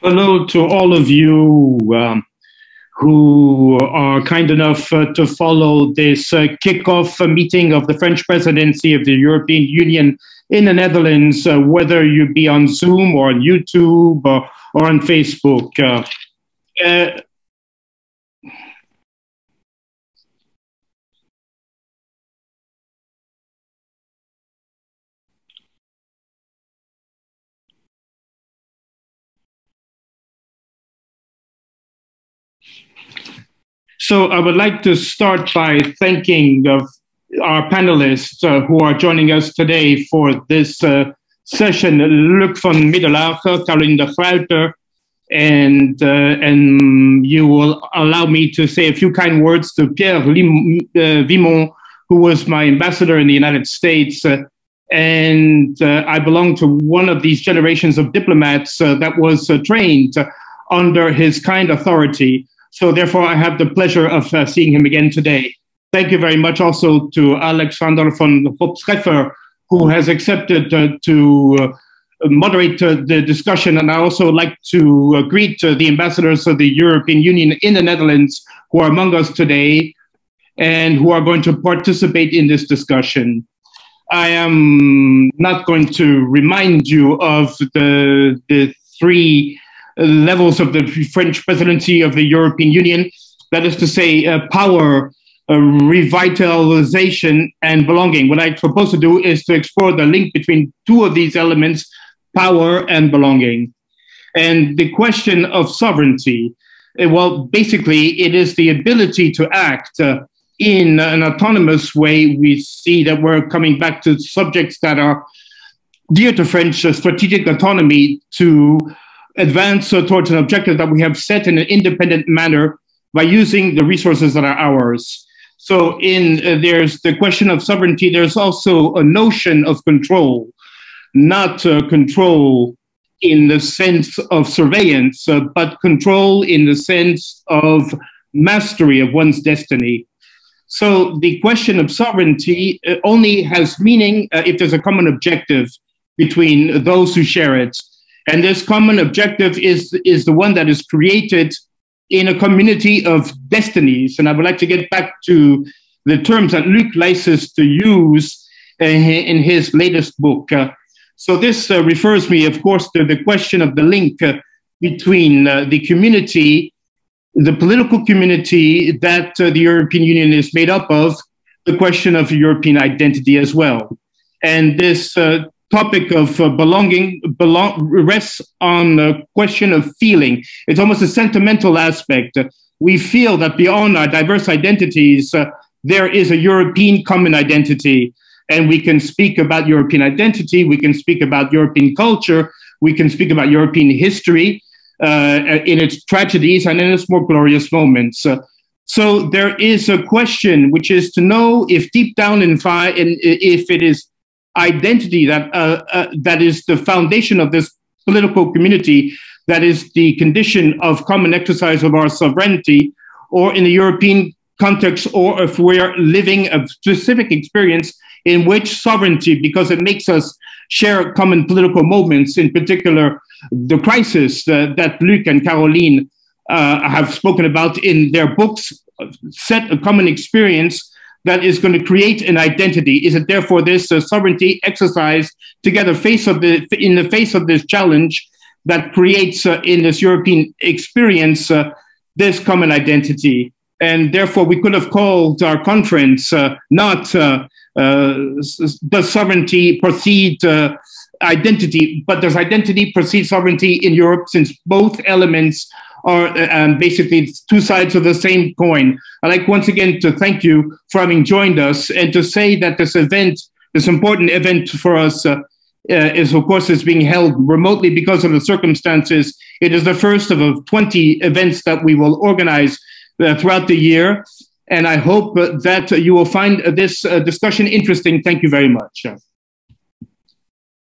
Hello to all of you who are kind enough to follow this kickoff meeting of the French presidency of the European Union in the Netherlands, whether you be on Zoom or on YouTube or on Facebook. Uh, So I would like to start by thanking our panelists who are joining us today for this session: Luc van Middelaar, Caroline de Gruyter, and you will allow me to say a few kind words to Pierre Vimont, who was my ambassador in the United States. I belong to one of these generations of diplomats that was trained under his kind authority. So therefore, I have the pleasure of seeing him again today. Thank you very much also to Alexander von Hopstreffer, who has accepted to moderate the discussion. And I also like to greet the ambassadors of the European Union in the Netherlands who are among us today and who are going to participate in this discussion. I am not going to remind you of the three levels of the French presidency of the European Union. That is to say, power, revitalization, and belonging. What I propose to do is to explore the link between two of these elements, power and belonging. And the question of sovereignty, well, basically, it is the ability to act in an autonomous way. We see that we're coming back to subjects that are dear to French strategic autonomy to advance towards an objective that we have set in an independent manner by using the resources that are ours. So there's the question of sovereignty. There's also a notion of control, not control in the sense of surveillance, but control in the sense of mastery of one's destiny. So the question of sovereignty only has meaning if there's a common objective between those who share it. And this common objective is the one that is created in a community of destinies. And I would like to get back to the terms that Luc likes to use in his latest book. So this refers me, of course, to the question of the link between the community, the political community that the European Union is made up of, the question of European identity as well. And this topic of belonging rests on the question of feeling. It's almost a sentimental aspect. We feel that beyond our diverse identities, there is a European common identity. And we can speak about European identity, we can speak about European culture, we can speak about European history in its tragedies and in its more glorious moments. So there is a question, which is to know if deep down if it is identity that is the foundation of this political community, that is the condition of common exercise of our sovereignty, or in the European context, or if we're living a specific experience in which sovereignty, because it makes us share common political moments, in particular the crisis that Luc and Caroline have spoken about in their books, set a common experience that is going to create an identity. Is it therefore this sovereignty exercise together in the face of this challenge that creates in this European experience this common identity? And therefore we could have called our conference not does sovereignty precede identity, but does identity precede sovereignty in Europe, since both elements are basically two sides of the same coin. I'd like once again to thank you for having joined us, and to say that this event, this important event for us, is being held remotely because of the circumstances. It is the first of 20 events that we will organize throughout the year. And I hope that you will find this discussion interesting. Thank you very much.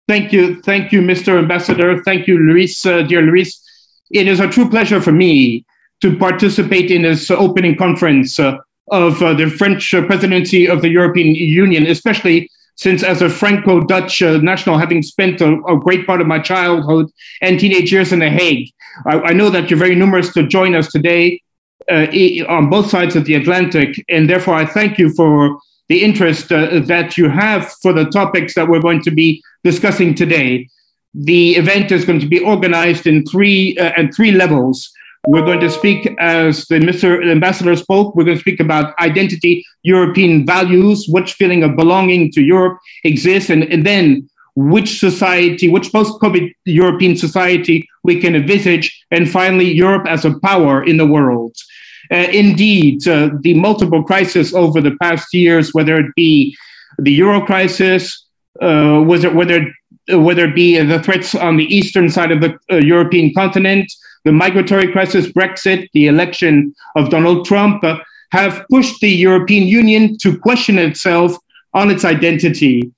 Thank you, Mr. Ambassador. Thank you, Luis, dear Luis. It is a true pleasure for me to participate in this opening conference of the French presidency of the European Union, especially since as a Franco-Dutch national, having spent a great part of my childhood and teenage years in The Hague, I know that you're very numerous to join us today on both sides of the Atlantic, and therefore I thank you for the interest that you have for the topics that we're going to be discussing today. The event is going to be organized in three levels. We're going to speak, as the Ambassador spoke, we're going to speak about identity, European values, which feeling of belonging to Europe exists, and then which society, which post-COVID European society we can envisage, and finally, Europe as a power in the world. Indeed, the multiple crises over the past years, whether it be the Euro crisis, whether it be the threats on the eastern side of the European continent, the migratory crisis, Brexit, the election of Donald Trump, have pushed the European Union to question itself on its identity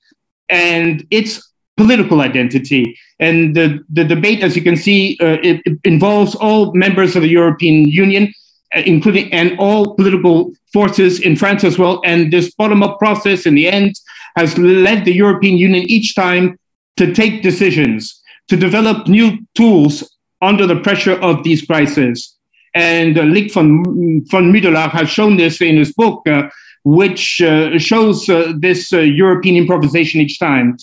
and its political identity. And the debate, as you can see, it involves all members of the European Union, including and all political forces in France as well. And this bottom-up process in the end has led the European Union each time to take decisions, to develop new tools under the pressure of these crises. And Luc van Middelaar has shown this in his book, which shows this European improvisation each time.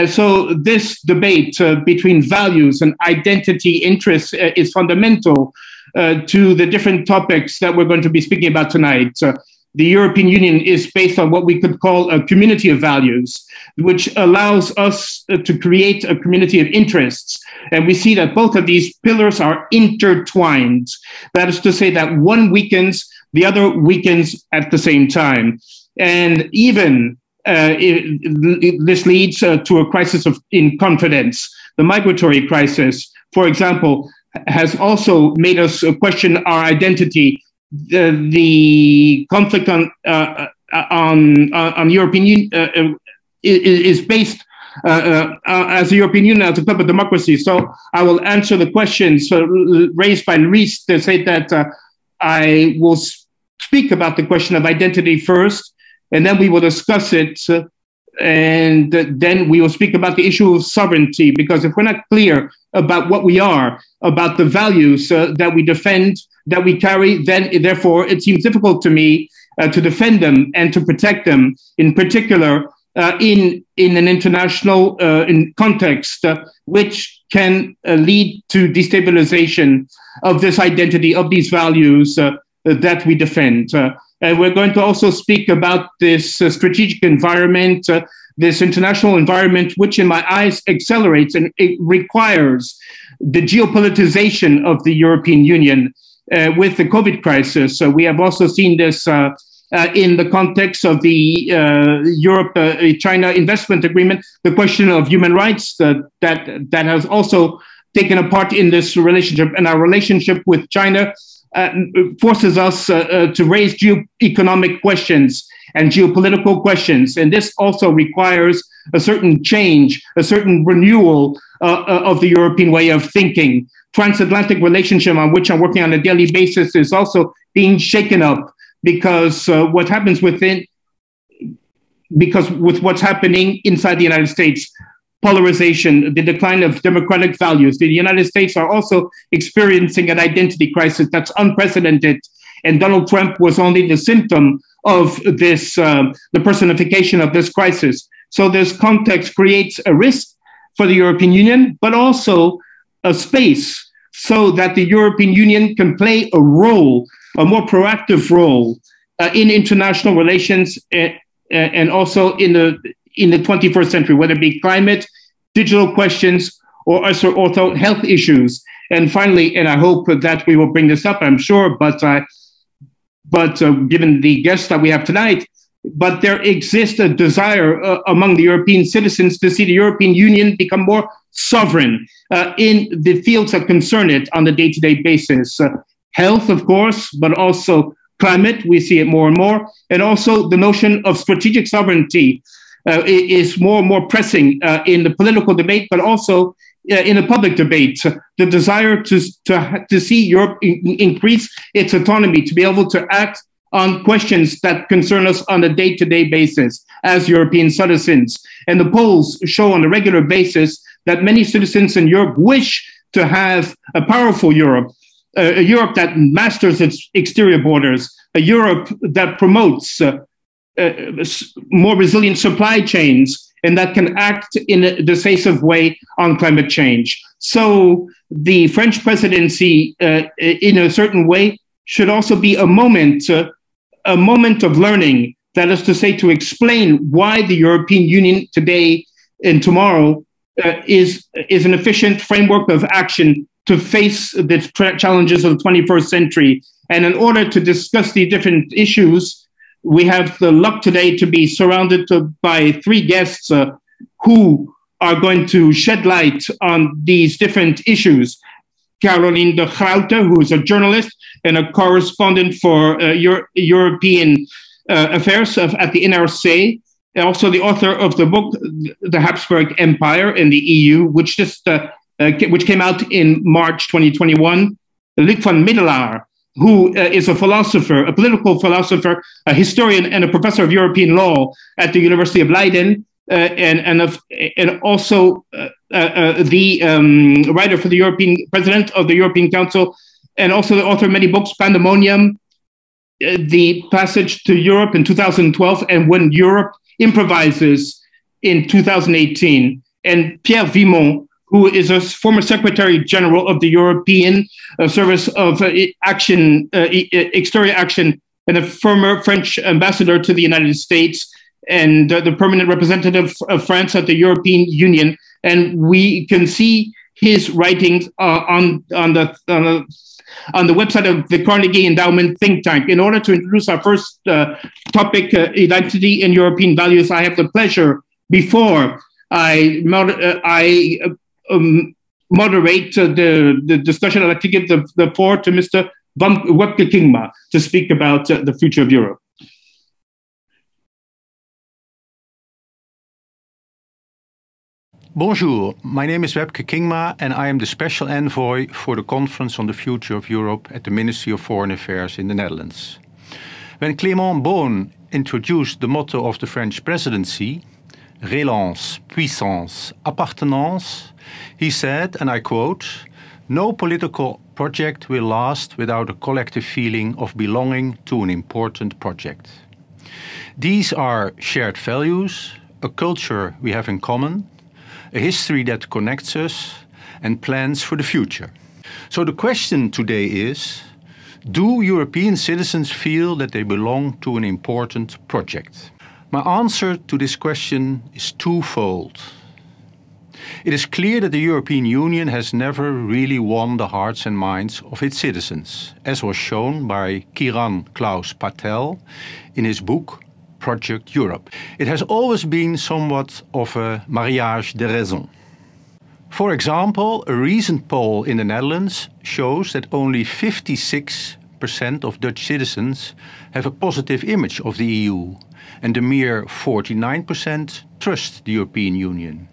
So this debate between values and identity interests is fundamental to the different topics that we're going to be speaking about tonight. The European Union is based on what we could call a community of values, which allows us to create a community of interests. And we see that both of these pillars are intertwined. That is to say that one weakens, the other weakens at the same time. And even this leads to a crisis in confidence. The migratory crisis, for example, has also made us question our identity. The conflict on European Union is based as the European Union as a club of democracy. So I will answer the questions raised by Luis to say that I will speak about the question of identity first, and then we will discuss it, and then we will speak about the issue of sovereignty, because if we're not clear about what we are, about the values that we defend, that we carry, then therefore it seems difficult to me to defend them and to protect them, in particular in an international context, which can lead to destabilization of this identity, of these values that we defend. And we're going to also speak about this strategic environment, this international environment, which in my eyes accelerates and it requires the geopolitization of the European Union with the COVID crisis. So we have also seen this in the context of the Europe-China investment agreement, the question of human rights that has also taken a part in this relationship. And our relationship with China forces us to raise geoeconomic questions and geopolitical questions. And this also requires a certain change, a certain renewal of the European way of thinking. Transatlantic relationship on which I'm working on a daily basis is also being shaken up because what happens with what's happening inside the United States, polarization, the decline of democratic values. The United States are also experiencing an identity crisis that's unprecedented. And Donald Trump was only the symptom of this, the personification of this crisis. So this context creates a risk for the European Union, but also a space so that the European Union can play a role, a more proactive role in international relations and also in the 21st century, whether it be climate, digital questions, or also health issues. And finally, and I hope that we will bring this up, I'm sure, but given the guests that we have tonight, but there exists a desire among the European citizens to see the European Union become more sovereign in the fields that concern it on a day-to-day basis. Health, of course, but also climate, we see it more and more, and also the notion of strategic sovereignty is more and more pressing in the political debate, but also in the public debate. The desire to see Europe increase its autonomy, to be able to act on questions that concern us on a day-to-day basis as European citizens. And the polls show on a regular basis that many citizens in Europe wish to have a powerful Europe, a Europe that masters its exterior borders, a Europe that promotes more resilient supply chains, and that can act in a decisive way on climate change. So the French presidency, in a certain way, should also be a moment of learning. That is to say, to explain why the European Union today and tomorrow is an efficient framework of action to face the challenges of the 21st century. And in order to discuss the different issues, we have the luck today to be surrounded by three guests who are going to shed light on these different issues. Caroline de Groote, who is a journalist and a correspondent for European affairs at the NRC, and also the author of the book, The Habsburg Empire in the EU, which came out in March 2021. Luc van Middelaar, who is a philosopher, a political philosopher, a historian, and a professor of European law at the University of Leiden, and also the writer for the European president of the European Council, and also the author of many books, Pandemonium, The Passage to Europe in 2012, and When Europe Improvises in 2018, and Pierre Vimont, who is a former Secretary General of the European Service of Exterior Action, and a former French ambassador to the United States, and the permanent representative of France at the European Union. And we can see his writings on the website of the Carnegie Endowment think tank. In order to introduce our first topic, identity and European values, I have the pleasure, before I moderate the discussion, I'd like to give the floor to Mr. Wopke Kingma to speak about the future of Europe. Bonjour, my name is Wopke Kingma and I am the Special Envoy for the Conference on the Future of Europe at the Ministry of Foreign Affairs in the Netherlands. When Clément Beaune introduced the motto of the French presidency, Relance, Puissance, Appartenance, he said, and I quote, "No political project will last without a collective feeling of belonging to an important project. These are shared values, a culture we have in common, a history that connects us, and plans for the future." So the question today is, do European citizens feel that they belong to an important project? My answer to this question is twofold. It is clear that the European Union has never really won the hearts and minds of its citizens, as was shown by Kiran Klaus Patel in his book Project Europe. It has always been somewhat of a mariage de raison. For example, a recent poll in the Netherlands shows that only 56% of Dutch citizens have a positive image of the EU, and a mere 49% trust the European Union.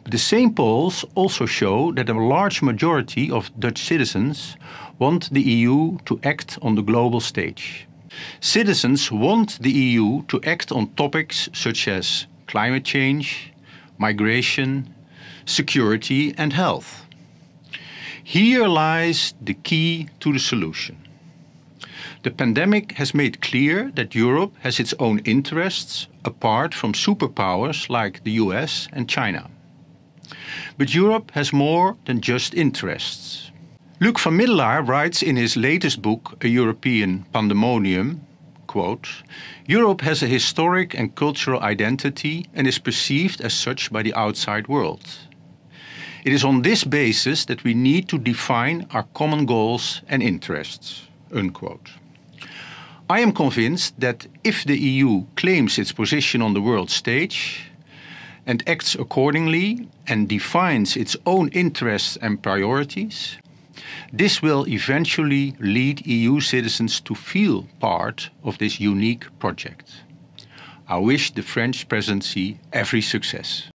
But the same polls also show that a large majority of Dutch citizens want the EU to act on the global stage. Citizens want the EU to act on topics such as climate change, migration, security and health. Here lies the key to the solution. The pandemic has made clear that Europe has its own interests apart from superpowers like the US and China. But Europe has more than just interests. Luc van Middelaar writes in his latest book, A European Pandemonium, quote, "Europe has a historic and cultural identity and is perceived as such by the outside world. It is on this basis that we need to define our common goals and interests," unquote. I am convinced that if the EU claims its position on the world stage and acts accordingly and defines its own interests and priorities, this will eventually lead EU citizens to feel part of this unique project. I wish the French presidency every success.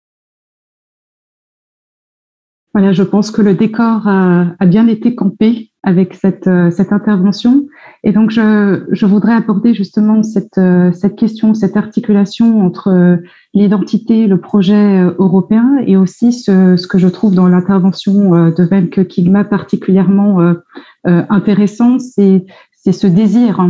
Voilà, je pense que le décor a bien été campé avec cette intervention. Et donc, je voudrais aborder justement cette question, cette articulation entre l'identité, le projet européen et aussi ce que je trouve dans l'intervention de Webke Kigma particulièrement intéressant, c'est ce désir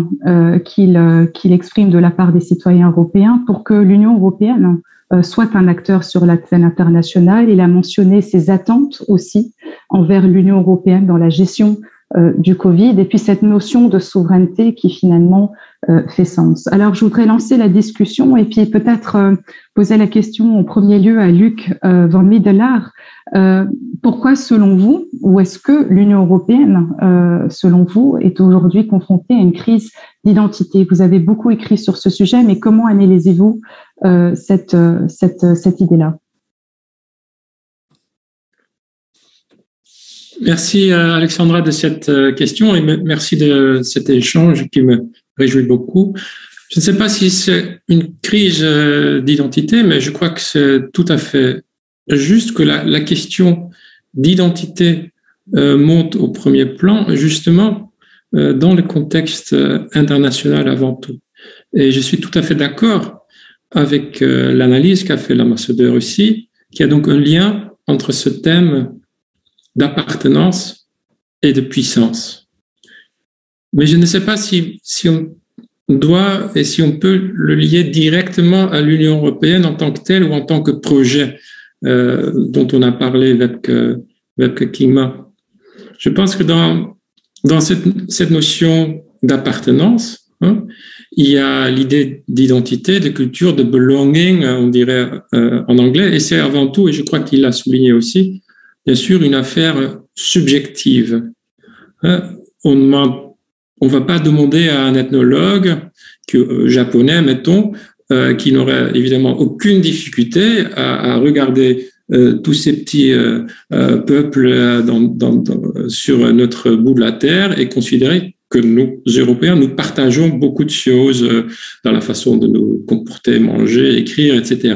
qu'il exprime de la part des citoyens européens pour que l'Union européenne soit un acteur sur la scène internationale. Il a mentionné ses attentes aussi envers l'Union européenne dans la gestion du Covid, et puis cette notion de souveraineté qui finalement fait sens. Alors, je voudrais lancer la discussion et puis peut-être poser la question en premier lieu à Luc van Middelaar. Pourquoi, selon vous, ou est-ce que l'Union européenne, selon vous, est aujourd'hui confrontée à une crise d'identité? Vous avez beaucoup écrit sur ce sujet, mais comment analysez-vous cette idée-là? Merci Alexandra de cette question et merci de cet échange qui me réjouit beaucoup. Je ne sais pas si c'est une crise d'identité, mais je crois que c'est tout à fait juste que la question d'identité monte au premier plan, justement dans le contexte international avant tout. Et je suis tout à fait d'accord avec l'analyse qu'a fait l'ambassadeur aussi, qu'il y a donc un lien entre ce thème d'appartenance et de puissance. Mais je ne sais pas si on doit et si on peut le lier directement à l'Union européenne en tant que telle ou en tant que projet dont on a parlé avec Webke Kigma. Je pense que dans cette notion d'appartenance, il y a l'idée d'identité, de culture, de belonging, on dirait en anglais, et c'est avant tout, et je crois qu'il l'a souligné aussi, bien sûr, une affaire subjective. On ne va pas demander à un ethnologue japonais, mettons, qui n'aurait évidemment aucune difficulté à regarder tous ces petits peuples sur notre bout de la terre et considérer que nous, Européens, nous partageons beaucoup de choses dans la façon de nous comporter, manger, écrire, etc.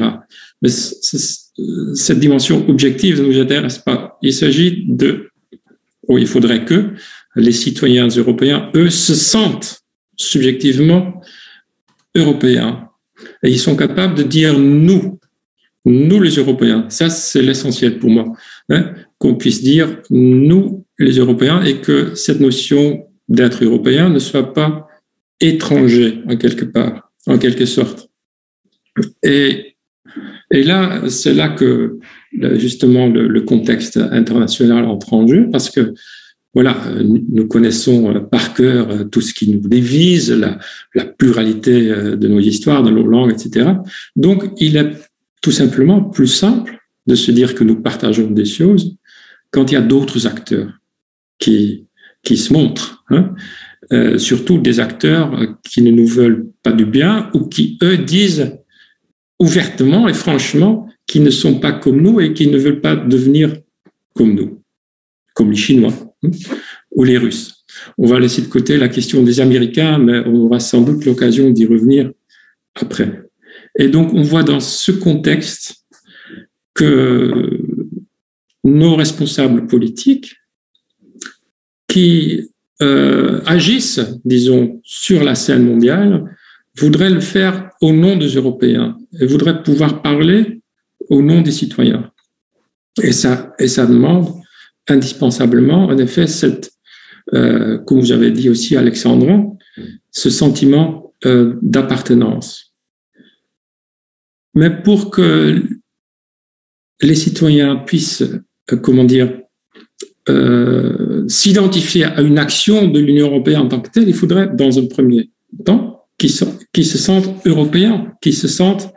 Mais cette dimension objective ne nous intéresse pas. Il s'agit il faudrait que les citoyens européens, eux, se sentent subjectivement européens. Et ils sont capables de dire nous les Européens. Ça, c'est l'essentiel pour moi. Qu'on puisse dire nous les Européens et que cette notion d'être européen ne soit pas étranger en quelque sorte. Et là, c'est là que justement le contexte international entre en jeu, parce que voilà, nous connaissons par cœur tout ce qui nous divise, la pluralité de nos histoires, de nos langues, etc. Donc, il est tout simplement plus simple de se dire que nous partageons des choses quand il y a d'autres acteurs qui se montrent, surtout des acteurs qui ne nous veulent pas du bien ou qui, eux, disent ouvertement et franchement qu'ils ne sont pas comme nous et qui ne veulent pas devenir comme nous, comme les Chinois ou les Russes. On va laisser de côté la question des Américains, mais on aura sans doute l'occasion d'y revenir après. Et donc, on voit dans ce contexte que nos responsables politiques qui agissent, disons, sur la scène mondiale, voudraient le faire au nom des Européens et voudraient pouvoir parler au nom des citoyens. Et ça demande indispensablement, en effet, comme vous avez dit aussi, Alexandra, ce sentiment d'appartenance. Mais pour que les citoyens puissent, s'identifier à une action de l'Union européenne en tant que telle, il faudrait, dans un premier temps, qu'ils se sentent européens, qu'ils se sentent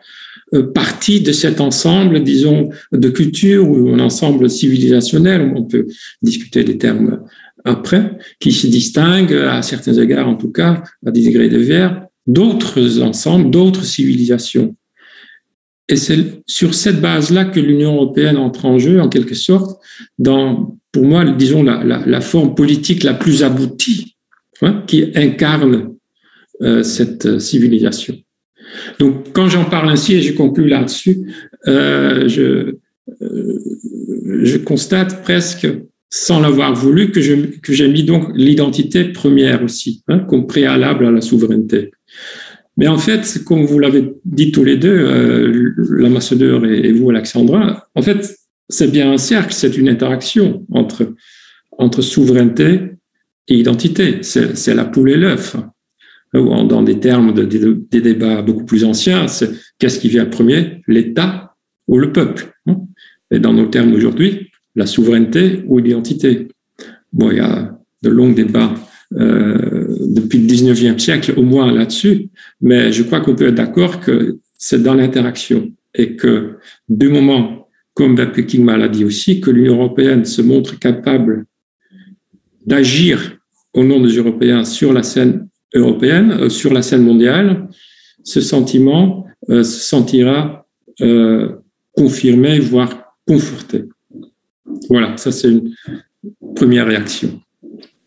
partie de cet ensemble, disons, de culture ou un ensemble civilisationnel, on peut discuter des termes après, qui se distingue, à certains égards en tout cas, à des degrés divers, d'autres ensembles, d'autres civilisations. Et c'est sur cette base-là que l'Union européenne entre en jeu, en quelque sorte, pour moi, disons, la forme politique la plus aboutie, qui incarne cette civilisation. Donc, quand j'en parle ainsi, et je conclue là-dessus, je constate presque sans l'avoir voulu, que j'ai mis donc l'identité première aussi, comme préalable à la souveraineté. Mais en fait, comme vous l'avez dit tous les deux, l'ambassadeur et vous, Alexandra, en fait, c'est bien un cercle, c'est une interaction entre souveraineté et identité. C'est la poule et l'œuf. Dans des termes des débats beaucoup plus anciens, c'est qu'est-ce qui vient premier, l'État ou le peuple? Et dans nos termes aujourd'hui, la souveraineté ou l'identité. Bon, il y a de longs débats depuis le 19e siècle, au moins là-dessus, mais je crois qu'on peut être d'accord que c'est dans l'interaction et que du moment, comme Webke Kingma l'a dit aussi, que l'Union européenne se montre capable d'agir au nom des Européens sur la scène européenne, sur la scène mondiale, ce sentiment se sentira confirmé, voire conforté. Voilà, ça c'est une première réaction.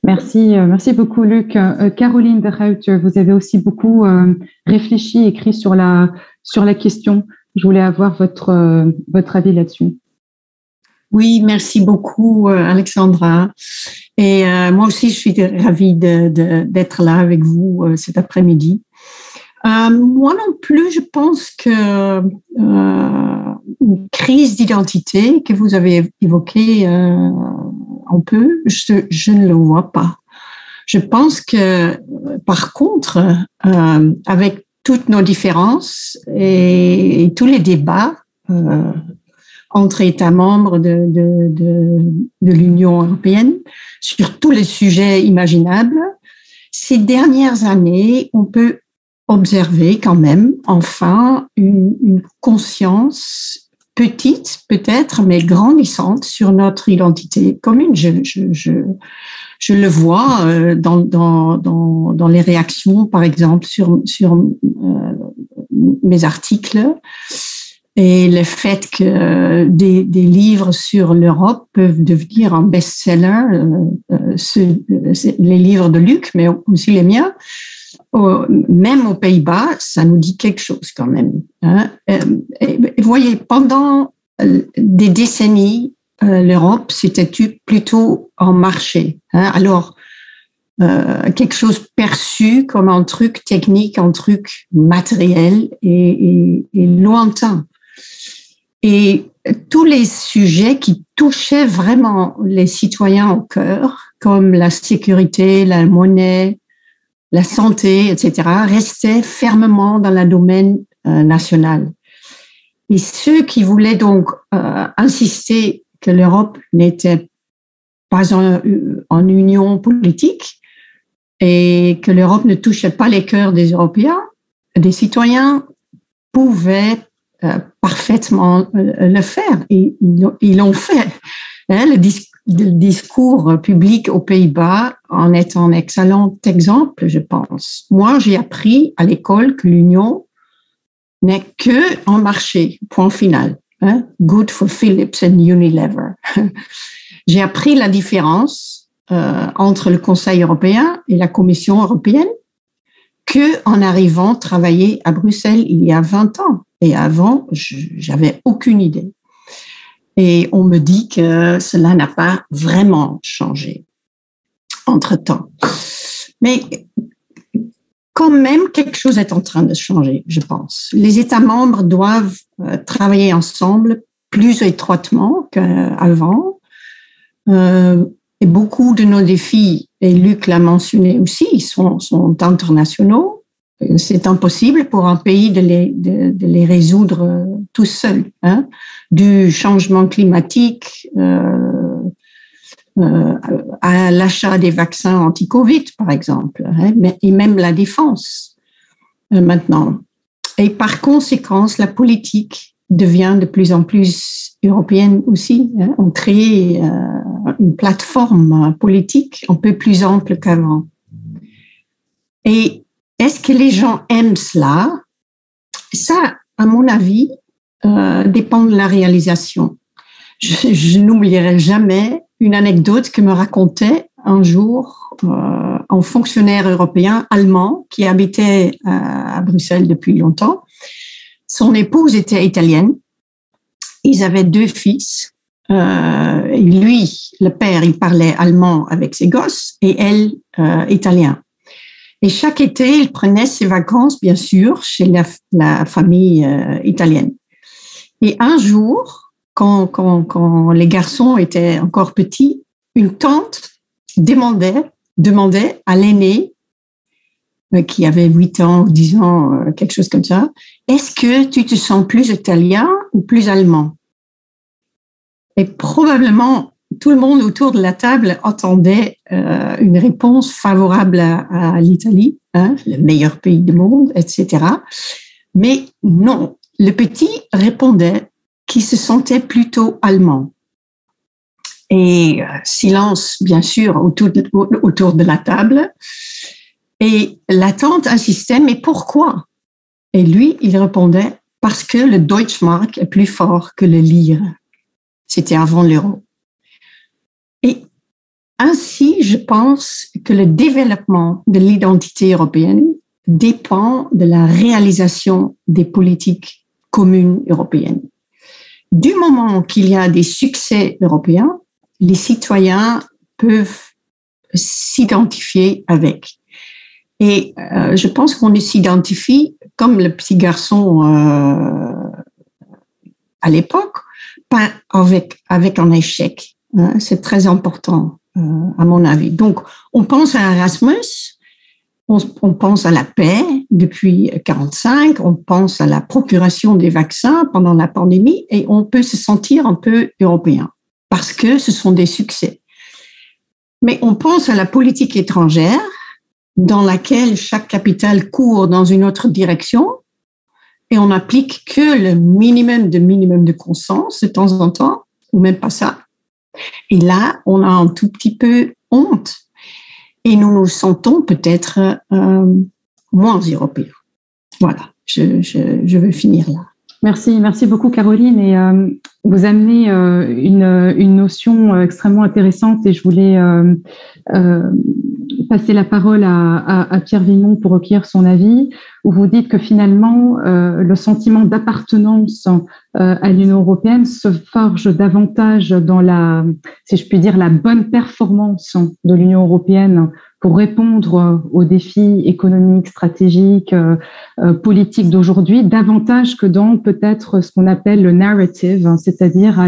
Merci beaucoup Luc. Caroline de Ruiter, vous avez aussi beaucoup réfléchi, écrit sur la question. Je voulais avoir votre avis là-dessus. Oui, merci beaucoup Alexandra. Et moi aussi, je suis ravie d'être là avec vous cet après-midi. Moi non plus, je pense que une crise d'identité que vous avez évoquée un peu, je ne le vois pas. Je pense que, par contre, avec toutes nos différences et tous les débats entre États membres de l'Union européenne sur tous les sujets imaginables, ces dernières années, on peut observer quand même, enfin, une conscience petite, peut-être, mais grandissante sur notre identité commune. Je le vois dans les réactions, par exemple, sur mes articles, et le fait que des livres sur l'Europe peuvent devenir un best-seller, les livres de Luc, mais aussi les miens, même aux Pays-Bas, ça nous dit quelque chose quand même. Et vous voyez, pendant des décennies, l'Europe, c'était plutôt en marché. Alors, quelque chose perçu comme un truc technique, un truc matériel et lointain. Et tous les sujets qui touchaient vraiment les citoyens au cœur, comme la sécurité, la monnaie, la santé, etc., restaient fermement dans le domaine national. Et ceux qui voulaient donc insister que l'Europe n'était pas en union politique et que l'Europe ne touchait pas les cœurs des Européens, des citoyens pouvaient parfaitement le faire. Et ils l'ont fait. Le discours public aux Pays-Bas en est un excellent exemple, je pense. Moi, j'ai appris à l'école que l'Union n'est que un marché, point final. Good for Philips and Unilever. J'ai appris la différence entre le Conseil européen et la Commission européenne qu'en arrivant travailler à Bruxelles il y a 20 ans. Et avant, j'avais aucune idée. Et on me dit que cela n'a pas vraiment changé entre-temps. Mais quand même, quelque chose est en train de changer, je pense. Les États membres doivent travailler ensemble plus étroitement qu'avant. Et beaucoup de nos défis, et Luc l'a mentionné aussi, sont internationaux. C'est impossible pour un pays de les résoudre tout seul. Du changement climatique à l'achat des vaccins anti-Covid, par exemple, et même la défense maintenant. Et par conséquent, la politique devient de plus en plus européenne aussi. On crée une plateforme politique un peu plus ample qu'avant. Et est-ce que les gens aiment cela? Ça, à mon avis, dépend de la réalisation. Je n'oublierai jamais une anecdote que me racontait un jour un fonctionnaire européen allemand qui habitait à Bruxelles depuis longtemps. Son épouse était italienne. Ils avaient 2 fils lui, le père, il parlait allemand avec ses gosses et elle, italien. Et chaque été, il prenait ses vacances, bien sûr, chez la famille italienne. Et un jour, quand les garçons étaient encore petits, une tante demandait à l'aîné, qui avait 8 ans ou 10 ans, quelque chose comme ça, est-ce que tu te sens plus italien ou plus allemand? Et probablement, tout le monde autour de la table attendait une réponse favorable à l'Italie, hein, le meilleur pays du monde, etc. Mais non, le petit répondait qu'il se sentait plutôt allemand. Et silence, bien sûr, autour de la table. Et la tante insistait, mais pourquoi? Et lui, il répondait, parce que le Deutschmark est plus fort que le lire. C'était avant l'euro. Et ainsi, je pense que le développement de l'identité européenne dépend de la réalisation des politiques communes européennes. Du moment qu'il y a des succès européens, les citoyens peuvent s'identifier avec. Et je pense qu'on s'identifie comme le petit garçon à l'époque, pas avec un échec. C'est très important, à mon avis. Donc, on pense à Erasmus, on pense à la paix depuis 1945, on pense à la procuration des vaccins pendant la pandémie et on peut se sentir un peu européen parce que ce sont des succès. Mais on pense à la politique étrangère dans laquelle chaque capitale court dans une autre direction et on n'applique que le minimum de consensus de temps en temps, ou même pas ça. Et là, on a un tout petit peu honte et nous nous sentons peut-être moins européens. Voilà, je veux finir là. Merci beaucoup Caroline. Et vous amenez une notion extrêmement intéressante et je voulais passer la parole à Pierre Vimont pour recueillir son avis, où vous dites que finalement le sentiment d'appartenance à l'Union européenne se forge davantage dans la, si je puis dire, la bonne performance de l'Union européenne pour répondre aux défis économiques, stratégiques, politiques d'aujourd'hui, davantage que dans peut-être ce qu'on appelle le narrative, c'est-à-dire à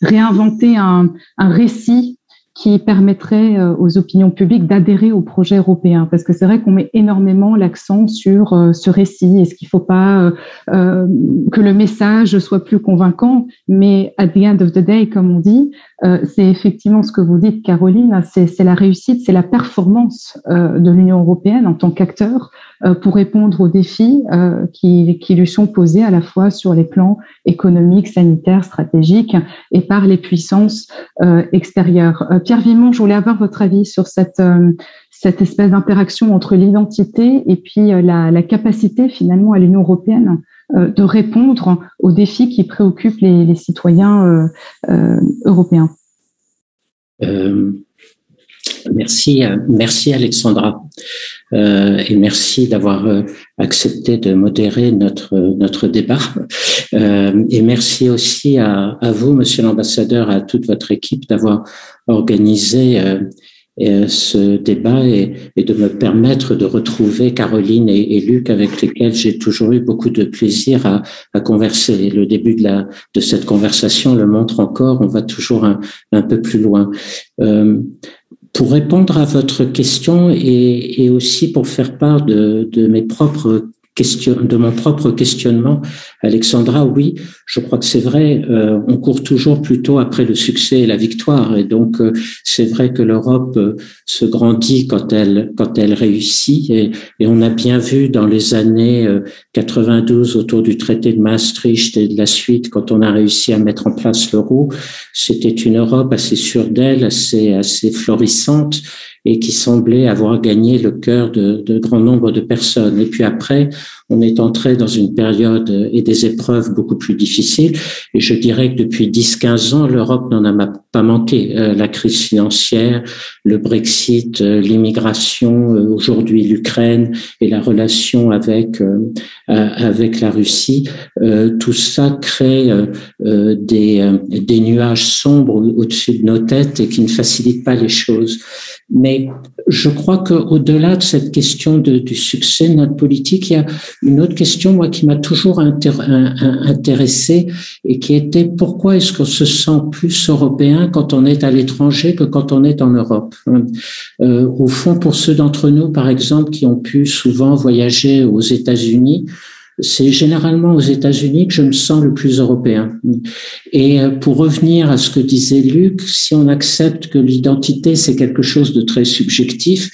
réinventer un récit qui permettrait aux opinions publiques d'adhérer au projet européen. Parce que c'est vrai qu'on met énormément l'accent sur ce récit. Est-ce qu'il ne faut pas que le message soit plus convaincant? Mais at the end of the day, comme on dit, c'est effectivement ce que vous dites, Caroline, c'est la réussite, c'est la performance de l'Union européenne en tant qu'acteur pour répondre aux défis qui lui sont posés à la fois sur les plans économiques, sanitaires, stratégiques et par les puissances extérieures. Pierre Vimont, je voulais avoir votre avis sur cette espèce d'interaction entre l'identité et puis la capacité finalement à l'Union européenne de répondre aux défis qui préoccupent les citoyens européens. Merci Alexandra et merci d'avoir accepté de modérer notre débat et merci aussi à vous, Monsieur l'ambassadeur, à toute votre équipe d'avoir organisé ce débat et de me permettre de retrouver Caroline et Luc avec lesquels j'ai toujours eu beaucoup de plaisir à converser. Le début de cette conversation le montre encore, on va toujours un peu plus loin. Pour répondre à votre question et aussi pour faire part de mon propre questionnement, Alexandra, oui, je crois que c'est vrai, on court toujours plutôt après le succès et la victoire, et donc c'est vrai que l'Europe se grandit quand elle réussit, et on a bien vu dans les années 92 autour du traité de Maastricht et de la suite, quand on a réussi à mettre en place l'euro, c'était une Europe assez sûre d'elle, assez florissante. et qui semblait avoir gagné le cœur de grand nombre de personnes. Et puis après, on est entré dans une période et des épreuves beaucoup plus difficiles. Et je dirais que depuis 10-15 ans, l'Europe n'en a pas manqué. La crise financière, le Brexit, l'immigration, aujourd'hui l'Ukraine et la relation avec la Russie, tout ça crée des nuages sombres au-dessus de nos têtes et qui ne facilitent pas les choses. Mais je crois qu'au-delà de cette question du succès de notre politique, il y a une autre question, moi, qui m'a toujours intéressé et qui était pourquoi est-ce qu'on se sent plus européen quand on est à l'étranger que quand on est en Europe? Au fond, pour ceux d'entre nous, par exemple, qui ont pu souvent voyager aux États-Unis, c'est généralement aux États-Unis que je me sens le plus européen. Et pour revenir à ce que disait Luc, si on accepte que l'identité, c'est quelque chose de très subjectif,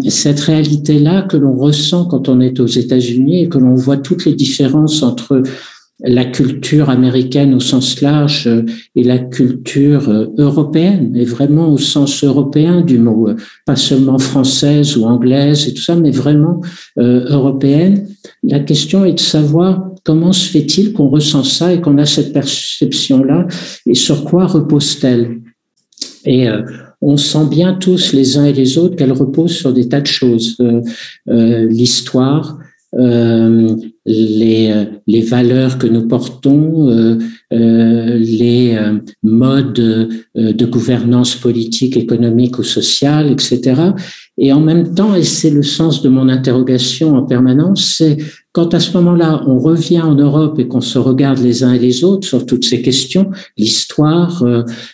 cette réalité-là que l'on ressent quand on est aux États-Unis et que l'on voit toutes les différences entre la culture américaine au sens large et la culture européenne, et vraiment au sens européen du mot, pas seulement française ou anglaise et tout ça, mais vraiment européenne. La question est de savoir comment se fait-il qu'on ressent ça et qu'on a cette perception-là et sur quoi repose-t-elle? Et on sent bien tous les uns et les autres qu'elle repose sur des tas de choses. L'histoire, les valeurs que nous portons, les modes de gouvernance politique, économique ou sociale, etc. Et en même temps, et c'est le sens de mon interrogation en permanence, c'est quand à ce moment-là, on revient en Europe et qu'on se regarde les uns et les autres sur toutes ces questions, l'histoire,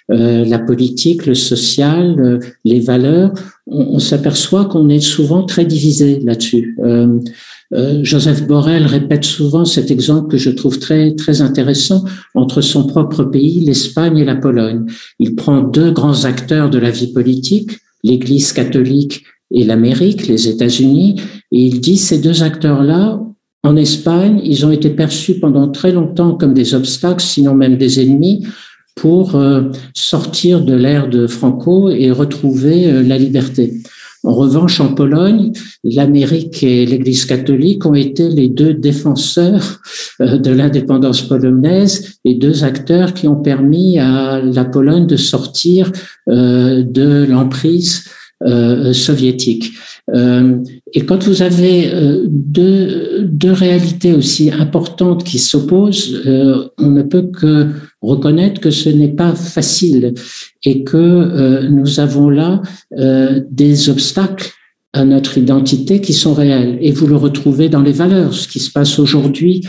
la politique, le social, les valeurs, on s'aperçoit qu'on est souvent très divisé là-dessus. Joseph Borrell répète souvent cet exemple que je trouve très, très intéressant entre son propre pays, l'Espagne et la Pologne. Il prend deux grands acteurs de la vie politique, l'Église catholique et l'Amérique, les États-Unis, et il dit ces deux acteurs-là, en Espagne, ils ont été perçus pendant très longtemps comme des obstacles, sinon même des ennemis, pour sortir de l'ère de Franco et retrouver la liberté. En revanche, en Pologne, l'Amérique et l'Église catholique ont été les deux défenseurs de l'indépendance polonaise et deux acteurs qui ont permis à la Pologne de sortir de l'emprise soviétique. Et quand vous avez deux réalités aussi importantes qui s'opposent, on ne peut que reconnaître que ce n'est pas facile et que nous avons là des obstacles à notre identité qui sont réels. Et vous le retrouvez dans les valeurs, ce qui se passe aujourd'hui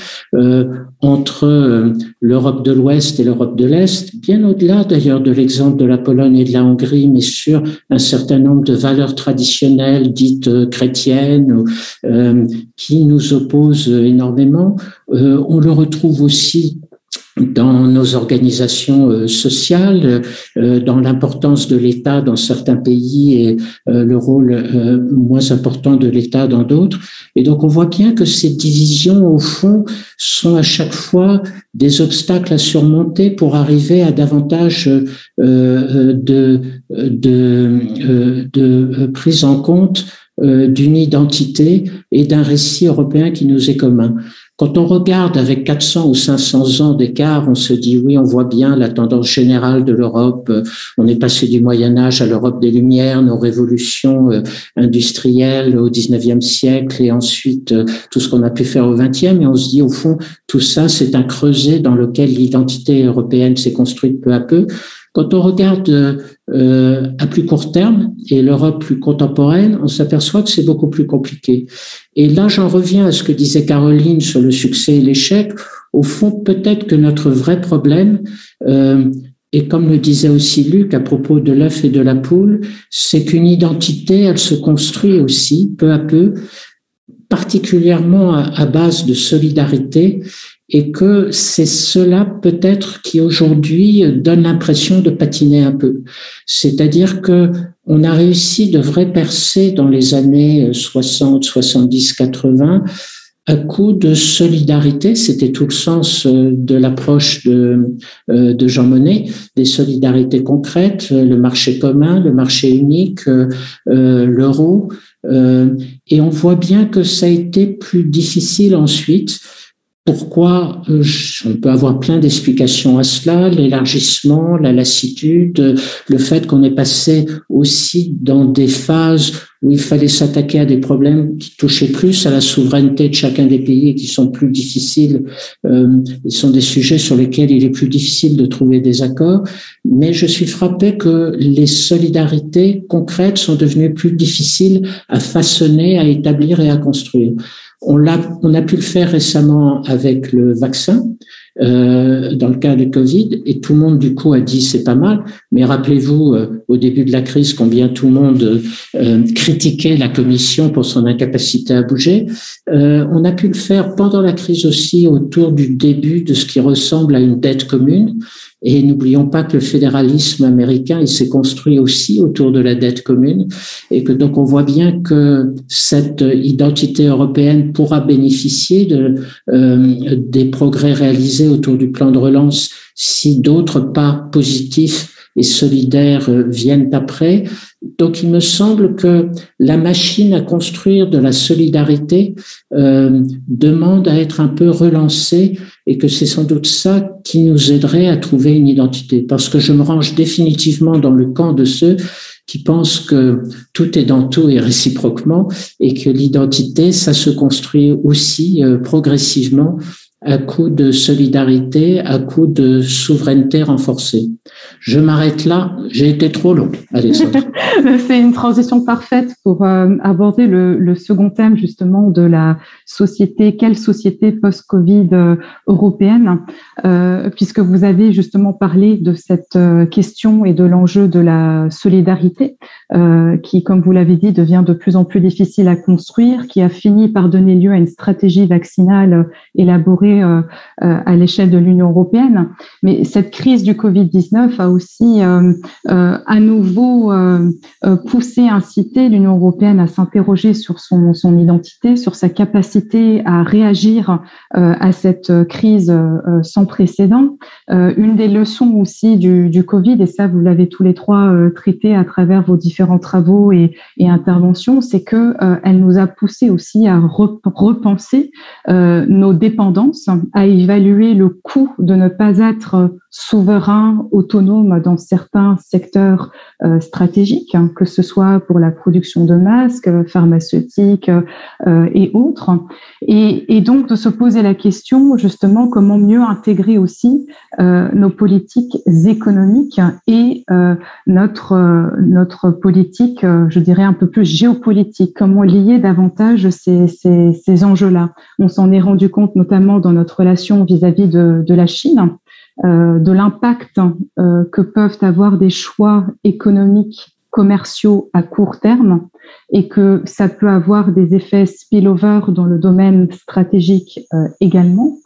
entre l'Europe de l'Ouest et l'Europe de l'Est, bien au-delà d'ailleurs de l'exemple de la Pologne et de la Hongrie, mais sur un certain nombre de valeurs traditionnelles dites chrétiennes qui nous opposent énormément. On le retrouve aussi dans nos organisations sociales, dans l'importance de l'État dans certains pays et le rôle moins important de l'État dans d'autres. Et donc on voit bien que ces divisions, au fond, sont à chaque fois des obstacles à surmonter pour arriver à davantage de prise en compte d'une identité et d'un récit européen qui nous est commun. Quand on regarde avec 400 ou 500 ans d'écart, on se dit oui, on voit bien la tendance générale de l'Europe. On est passé du Moyen-Âge à l'Europe des Lumières, nos révolutions industrielles au 19e siècle et ensuite tout ce qu'on a pu faire au 20e. Et on se dit au fond, tout ça, c'est un creuset dans lequel l'identité européenne s'est construite peu à peu. Quand on regarde à plus court terme et l'Europe plus contemporaine, on s'aperçoit que c'est beaucoup plus compliqué. Et là, j'en reviens à ce que disait Caroline sur le succès et l'échec. Au fond, peut-être que notre vrai problème, et comme le disait aussi Luc à propos de l'œuf et de la poule, c'est qu'une identité, elle se construit aussi peu à peu, particulièrement à base de solidarité, et que c'est cela peut-être qui aujourd'hui donne l'impression de patiner un peu. C'est-à-dire que on a réussi de vraies percées dans les années 60, 70, 80 à coup de solidarité. C'était tout le sens de l'approche de Jean Monnet, des solidarités concrètes, le marché commun, le marché unique, l'euro. Et on voit bien que ça a été plus difficile ensuite. Pourquoi? On peut avoir plein d'explications à cela, l'élargissement, la lassitude, le fait qu'on est passé aussi dans des phases où il fallait s'attaquer à des problèmes qui touchaient plus à la souveraineté de chacun des pays et qui sont plus difficiles. Ils sont des sujets sur lesquels il est plus difficile de trouver des accords. Mais je suis frappé que les solidarités concrètes sont devenues plus difficiles à façonner, à établir et à construire. On a pu le faire récemment avec le vaccin, dans le cas de Covid, et tout le monde du coup a dit c'est pas mal. Mais rappelez-vous au début de la crise combien tout le monde critiquait la Commission pour son incapacité à bouger. On a pu le faire pendant la crise aussi autour du début de ce qui ressemble à une dette commune. Et n'oublions pas que le fédéralisme américain, il s'est construit aussi autour de la dette commune, et que donc on voit bien que cette identité européenne pourra bénéficier des progrès réalisés autour du plan de relance si d'autres pas positifs et solidaires viennent après. Donc, il me semble que la machine à construire de la solidarité demande à être un peu relancée, et que c'est sans doute ça qui nous aiderait à trouver une identité. Parce que je me range définitivement dans le camp de ceux qui pensent que tout est dans tout et réciproquement, et que l'identité, ça se construit aussi progressivement à coup de solidarité, à coup de souveraineté renforcée. Je m'arrête là, j'ai été trop long, Alexandre. C'est une transition parfaite pour aborder le second thème justement de la société, quelle société post-Covid européenne, puisque vous avez justement parlé de cette question et de l'enjeu de la solidarité, qui, comme vous l'avez dit, devient de plus en plus difficile à construire, qui a fini par donner lieu à une stratégie vaccinale élaborée à l'échelle de l'Union européenne. Mais cette crise du Covid-19 a aussi à nouveau poussé, incité l'Union européenne à s'interroger sur son identité, sur sa capacité à réagir à cette crise sans précédent. Une des leçons aussi du Covid, et ça vous l'avez tous les trois traité à travers vos différents travaux et interventions, c'est que elle nous a poussé aussi à repenser nos dépendances, à évaluer le coût de ne pas être souverain, autonome dans certains secteurs stratégiques, hein, que ce soit pour la production de masques, pharmaceutiques et autres. Et donc de se poser la question justement comment mieux intégrer aussi nos politiques économiques et notre politique, je dirais un peu plus géopolitique, comment lier davantage ces enjeux-là. On s'en est rendu compte notamment dans notre relation vis-à-vis de la Chine, de l'impact que peuvent avoir des choix économiques, commerciaux à court terme, et que ça peut avoir des effets spill-over dans le domaine stratégique également.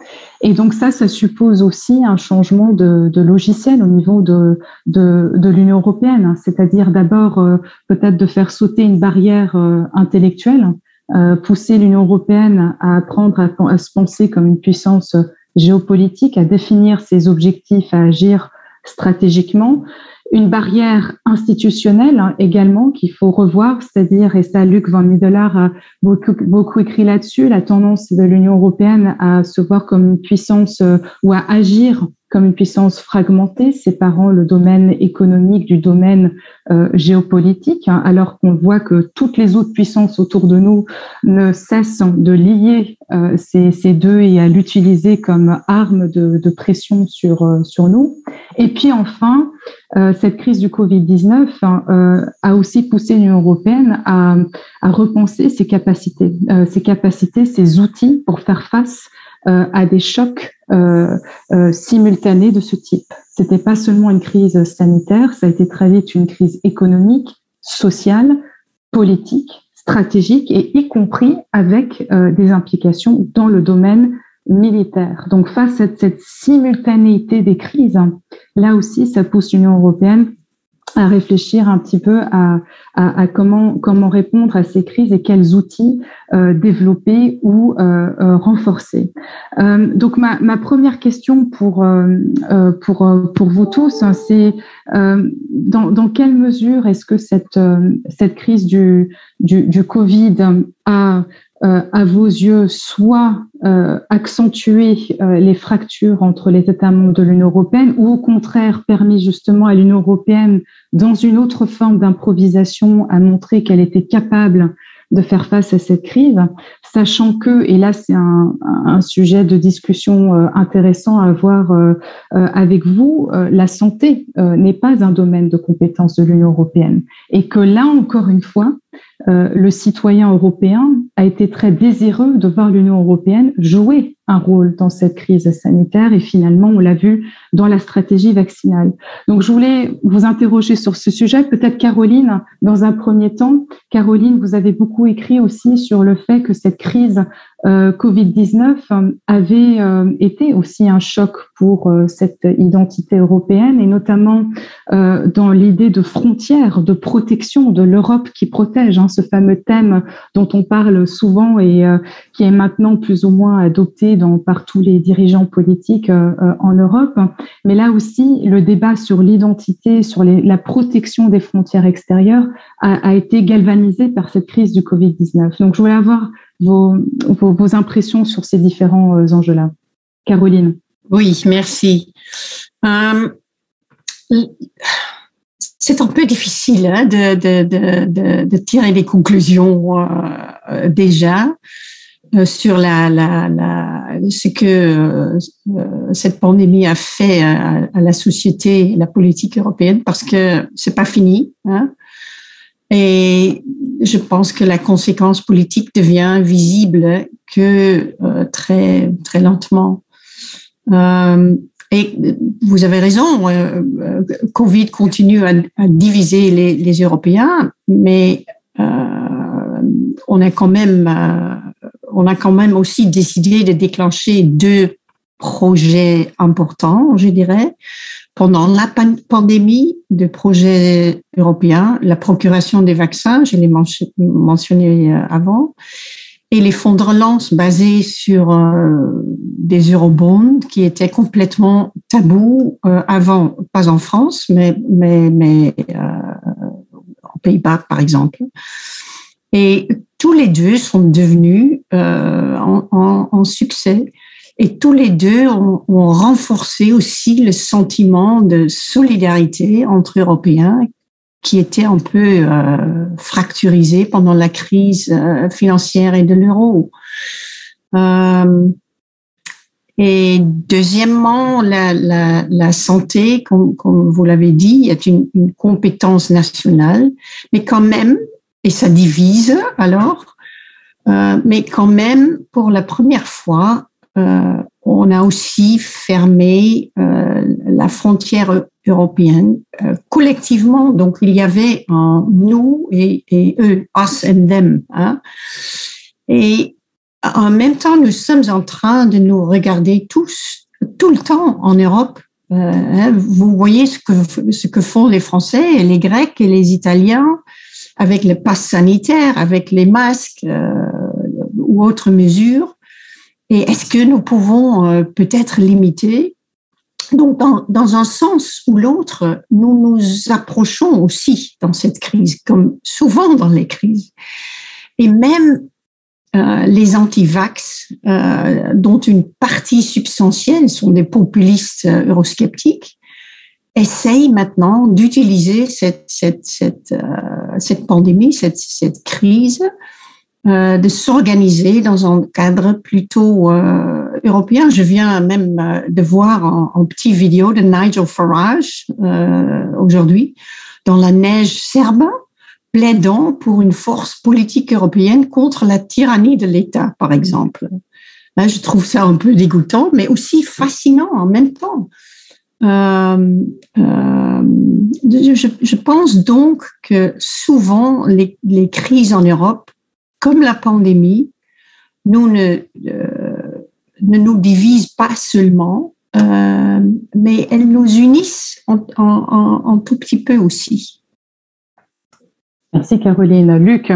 Et donc ça suppose aussi un changement de logiciel au niveau de l'Union européenne, c'est-à-dire d'abord peut-être de faire sauter une barrière intellectuelle, pousser l'Union européenne à apprendre à se penser comme une puissance géopolitique, à définir ses objectifs, à agir stratégiquement. Une barrière institutionnelle également qu'il faut revoir, c'est-à-dire, et ça Luc Van Middelaar a beaucoup écrit là-dessus, la tendance de l'Union européenne à se voir comme une puissance ou à agir comme une puissance fragmentée, séparant le domaine économique du domaine géopolitique, hein, alors qu'on voit que toutes les autres puissances autour de nous ne cessent de lier ces deux et à l'utiliser comme arme de pression sur nous. Et puis enfin, cette crise du Covid-19 a aussi poussé l'Union européenne à repenser ses capacités, ses outils pour faire face à des chocs simultanés de ce type. C'était pas seulement une crise sanitaire, ça a été très vite une crise économique, sociale, politique, stratégique et y compris avec des implications dans le domaine militaire. Donc face à cette simultanéité des crises, là aussi ça pousse l'Union européenne réfléchir un petit peu à comment répondre à ces crises et quels outils développer ou renforcer. Donc ma première question pour vous tous, c'est dans quelle mesure est-ce que cette crise du Covid a à vos yeux soit accentuer les fractures entre les États membres de l'Union européenne ou au contraire permis justement à l'Union européenne, dans une autre forme d'improvisation, à montrer qu'elle était capable de faire face à cette crise, sachant que, et là c'est un sujet de discussion intéressant à avoir avec vous, la santé n'est pas un domaine de compétence de l'Union européenne et que là encore une fois, le citoyen européen a été très désireux de voir l'Union européenne jouer un rôle dans cette crise sanitaire et finalement, on l'a vu dans la stratégie vaccinale. Donc, je voulais vous interroger sur ce sujet. Peut-être Caroline, dans un premier temps. Caroline, vous avez beaucoup écrit aussi sur le fait que cette crise Covid-19 avait été aussi un choc pour cette identité européenne et notamment dans l'idée de frontières, de protection de l'Europe qui protège, ce fameux thème dont on parle souvent et qui est maintenant plus ou moins adopté par tous les dirigeants politiques en Europe. Mais là aussi, le débat sur l'identité, sur la protection des frontières extérieures a été galvanisé par cette crise du Covid-19. Donc, je voulais avoir vos impressions sur ces différents enjeux-là. Caroline. Oui, merci. C'est un peu difficile de tirer des conclusions déjà sur ce que cette pandémie a fait à la société et la politique européenne, parce que c'est pas fini. Et je pense que la conséquence politique devient visible que très très lentement. Et vous avez raison, Covid continue à diviser les Européens, mais on a quand même aussi décidé de déclencher 2 projets importants, je dirais, pendant la pandémie, de projets européens, la procuration des vaccins, je l'ai mentionné avant, et les fonds de relance basés sur des eurobonds qui étaient complètement tabous avant, pas en France, mais aux Pays-Bas, par exemple. Et tous les 2 sont devenus en succès. Et tous les 2 ont renforcé aussi le sentiment de solidarité entre Européens qui était un peu fracturisé pendant la crise financière et de l'euro. Et deuxièmement, la santé, comme vous l'avez dit, est une compétence nationale, mais quand même, et ça divise alors, mais quand même, pour la première fois, on a aussi fermé la frontière européenne collectivement. Donc, il y avait un nous et eux, us and them. Et en même temps, nous sommes en train de nous regarder tous, tout le temps en Europe. Vous voyez ce que font les Français et les Grecs et les Italiens avec le pass sanitaire, avec les masques ou autres mesures. Et est-ce que nous pouvons peut-être limiter? Donc, dans un sens ou l'autre, nous nous approchons aussi dans cette crise, comme souvent dans les crises. Et même les anti-vax, dont une partie substantielle sont des populistes eurosceptiques, essayent maintenant d'utiliser cette pandémie, cette crise, de s'organiser dans un cadre plutôt européen. Je viens même de voir un petit vidéo de Nigel Farage aujourd'hui dans la neige serbe, plaidant pour une force politique européenne contre la tyrannie de l'État, par exemple. Là, je trouve ça un peu dégoûtant, mais aussi fascinant en même temps. Je pense donc que souvent les crises en Europe, comme la pandémie, ne nous divise pas seulement, mais elles nous unissent en tout petit peu aussi. Merci Caroline. Luc.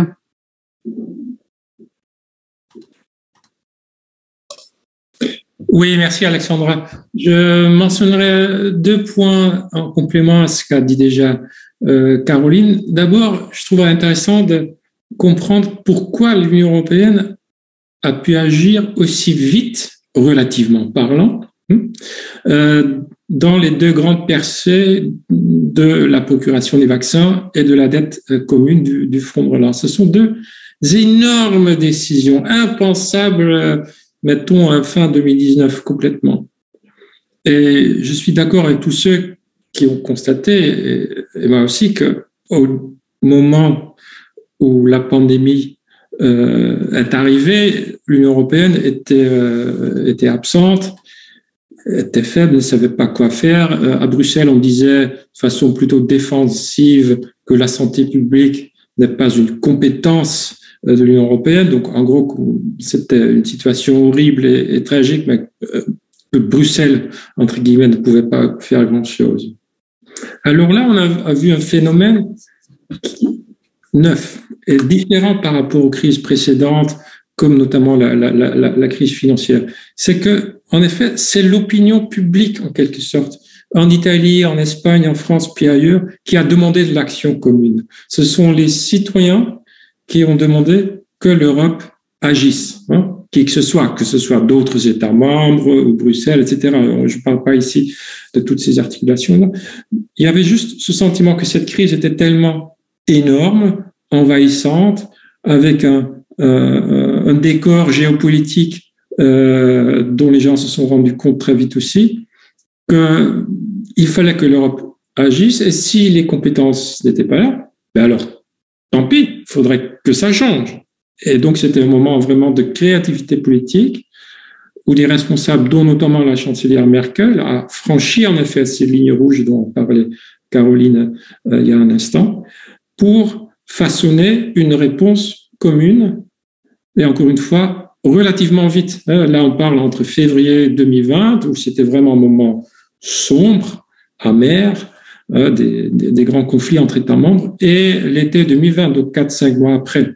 Oui, merci Alexandra. Je mentionnerai 2 points en complément à ce qu'a dit déjà Caroline. D'abord, je trouve intéressant de comprendre pourquoi l'Union européenne a pu agir aussi vite, relativement parlant, dans les 2 grandes percées de la procuration des vaccins et de la dette commune du Fonds de relance. Ce sont 2 énormes décisions, impensables, mettons, fin 2019 complètement. Et je suis d'accord avec tous ceux qui ont constaté, et moi aussi, qu'au moment où la pandémie est arrivée, l'Union européenne était absente, était faible, ne savait pas quoi faire. À Bruxelles, on disait de façon plutôt défensive que la santé publique n'est pas une compétence de l'Union européenne. Donc, en gros, c'était une situation horrible et tragique, mais que Bruxelles, entre guillemets, ne pouvait pas faire grand-chose. Alors là, on a vu un phénomène neuf et différent par rapport aux crises précédentes, comme notamment la crise financière. C'est que, en effet, c'est l'opinion publique, en quelque sorte, en Italie, en Espagne, en France, puis ailleurs, qui a demandé de l'action commune. Ce sont les citoyens qui ont demandé que l'Europe agisse, qui que ce soit d'autres États membres ou Bruxelles, etc. Je ne parle pas ici de toutes ces articulations-là. Il y avait juste ce sentiment que cette crise était tellement énorme, envahissante, avec un décor géopolitique dont les gens se sont rendus compte très vite aussi, qu'il fallait que l'Europe agisse, et si les compétences n'étaient pas là, ben alors, tant pis, il faudrait que ça change. Et donc, c'était un moment vraiment de créativité politique où des responsables, dont notamment la chancelière Merkel, a franchi en effet ces lignes rouges dont parlait Caroline il y a un instant, pour façonner une réponse commune, et encore une fois, relativement vite. Là, on parle entre février 2020, où c'était vraiment un moment sombre, amer, des grands conflits entre États membres, et l'été 2020, donc 4-5 mois après.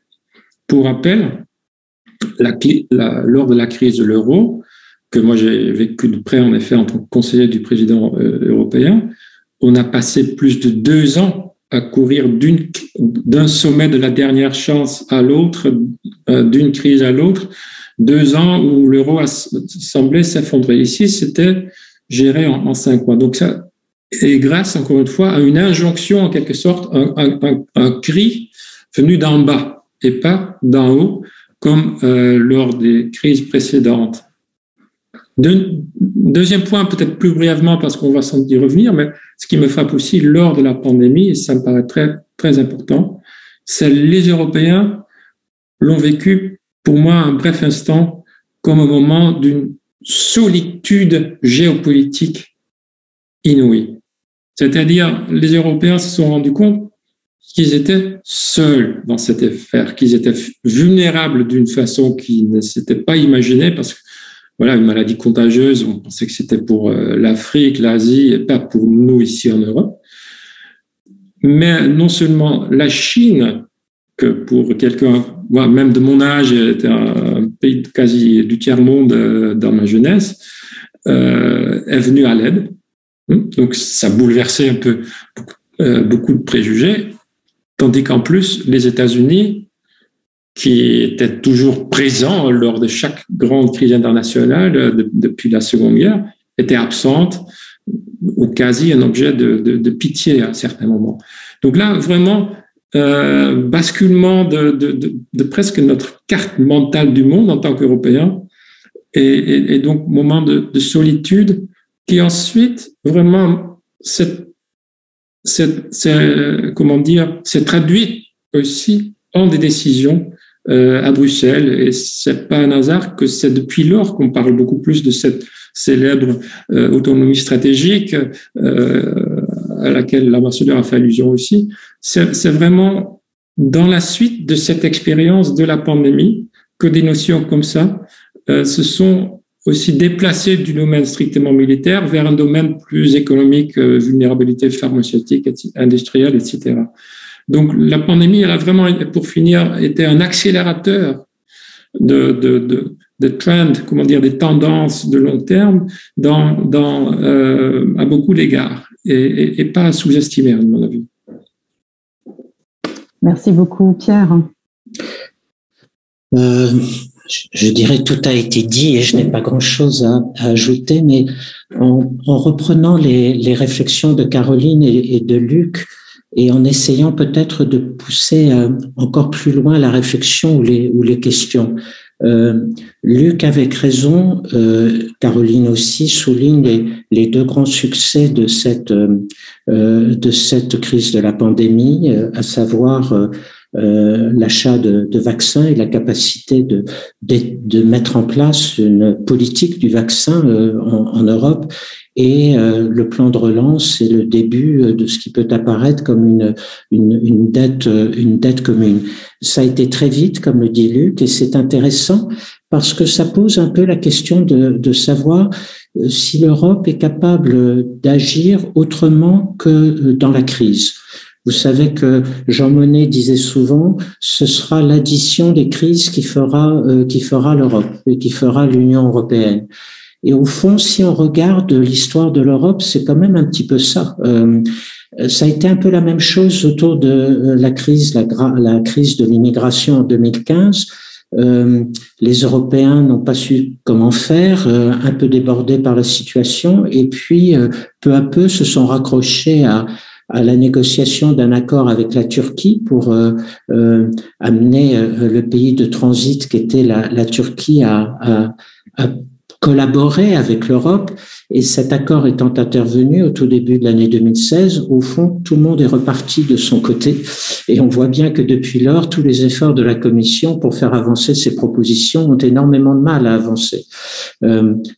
Pour rappel, lors de la crise de l'euro, que moi j'ai vécu de près en effet en tant que conseiller du président européen, on a passé plus de 2 ans à courir d'un sommet de la dernière chance à l'autre, d'une crise à l'autre, 2 ans où l'euro semblait s'effondrer. Ici, c'était géré en 5 mois. Donc ça, et grâce, encore une fois, à une injonction, en quelque sorte, un cri venu d'en bas et pas d'en haut, comme lors des crises précédentes. Deuxième point, peut-être plus brièvement, parce qu'on va sans y revenir, mais ce qui me frappe aussi lors de la pandémie, et ça me paraît très, très important, c'est les Européens l'ont vécu, pour moi, un bref instant, comme un moment d'une solitude géopolitique inouïe. C'est-à-dire, les Européens se sont rendus compte qu'ils étaient seuls dans cette affaire, qu'ils étaient vulnérables d'une façon qui ne s'était pas imaginée, parce que voilà, une maladie contagieuse, on pensait que c'était pour l'Afrique, l'Asie, et pas pour nous ici en Europe. Mais non seulement la Chine, que pour quelqu'un, moi, même de mon âge, était un pays quasi du tiers-monde dans ma jeunesse, est venue à l'aide. Donc, ça bouleversait un peu beaucoup de préjugés, tandis qu'en plus, les États-Unis, qui étaient toujours présents lors de chaque grande crise internationale depuis la Seconde Guerre, étaient absentes ou quasi un objet de pitié à certains moments. Donc là, vraiment, basculement de presque notre carte mentale du monde en tant qu'Européens, et donc moment de solitude qui ensuite vraiment s'est traduit aussi en des décisions à Bruxelles, et c'est pas un hasard que c'est depuis lors qu'on parle beaucoup plus de cette célèbre autonomie stratégique à laquelle l'ambassadeur a fait allusion aussi. C'est vraiment dans la suite de cette expérience de la pandémie que des notions comme ça se sont aussi déplacer du domaine strictement militaire vers un domaine plus économique, vulnérabilité pharmaceutique, industrielle, etc. Donc, la pandémie, elle a vraiment, pour finir, été un accélérateur de trends, comment dire, des tendances de long terme à beaucoup d'égards et pas à sous-estimer, à mon avis. Merci beaucoup, Pierre. Je dirais tout a été dit et je n'ai pas grand-chose à ajouter, mais en reprenant les réflexions de Caroline et de Luc et en essayant peut-être de pousser encore plus loin la réflexion ou les questions. Luc, avec raison, Caroline aussi souligne les deux grands succès de cette crise de la pandémie, à savoir l'achat de vaccins et la capacité de mettre en place une politique du vaccin en Europe, et le plan de relance et le début de ce qui peut apparaître comme une dette commune. Ça a été très vite, comme le dit Luc, et c'est intéressant parce que ça pose un peu la question de savoir si l'Europe est capable d'agir autrement que dans la crise. Vous savez que Jean Monnet disait souvent, ce sera l'addition des crises qui fera l'Europe et qui fera l'Union européenne. Et au fond, si on regarde l'histoire de l'Europe, c'est quand même un petit peu ça. Ça a été un peu la même chose autour de la crise de l'immigration en 2015. Les Européens n'ont pas su comment faire, un peu débordés par la situation, et puis peu à peu se sont raccrochés à la négociation d'un accord avec la Turquie pour amener le pays de transit qui était la Turquie à collaborer avec l'Europe. Et cet accord étant intervenu au tout début de l'année 2016, au fond, tout le monde est reparti de son côté. Et on voit bien que depuis lors, tous les efforts de la Commission pour faire avancer ces propositions ont énormément de mal à avancer.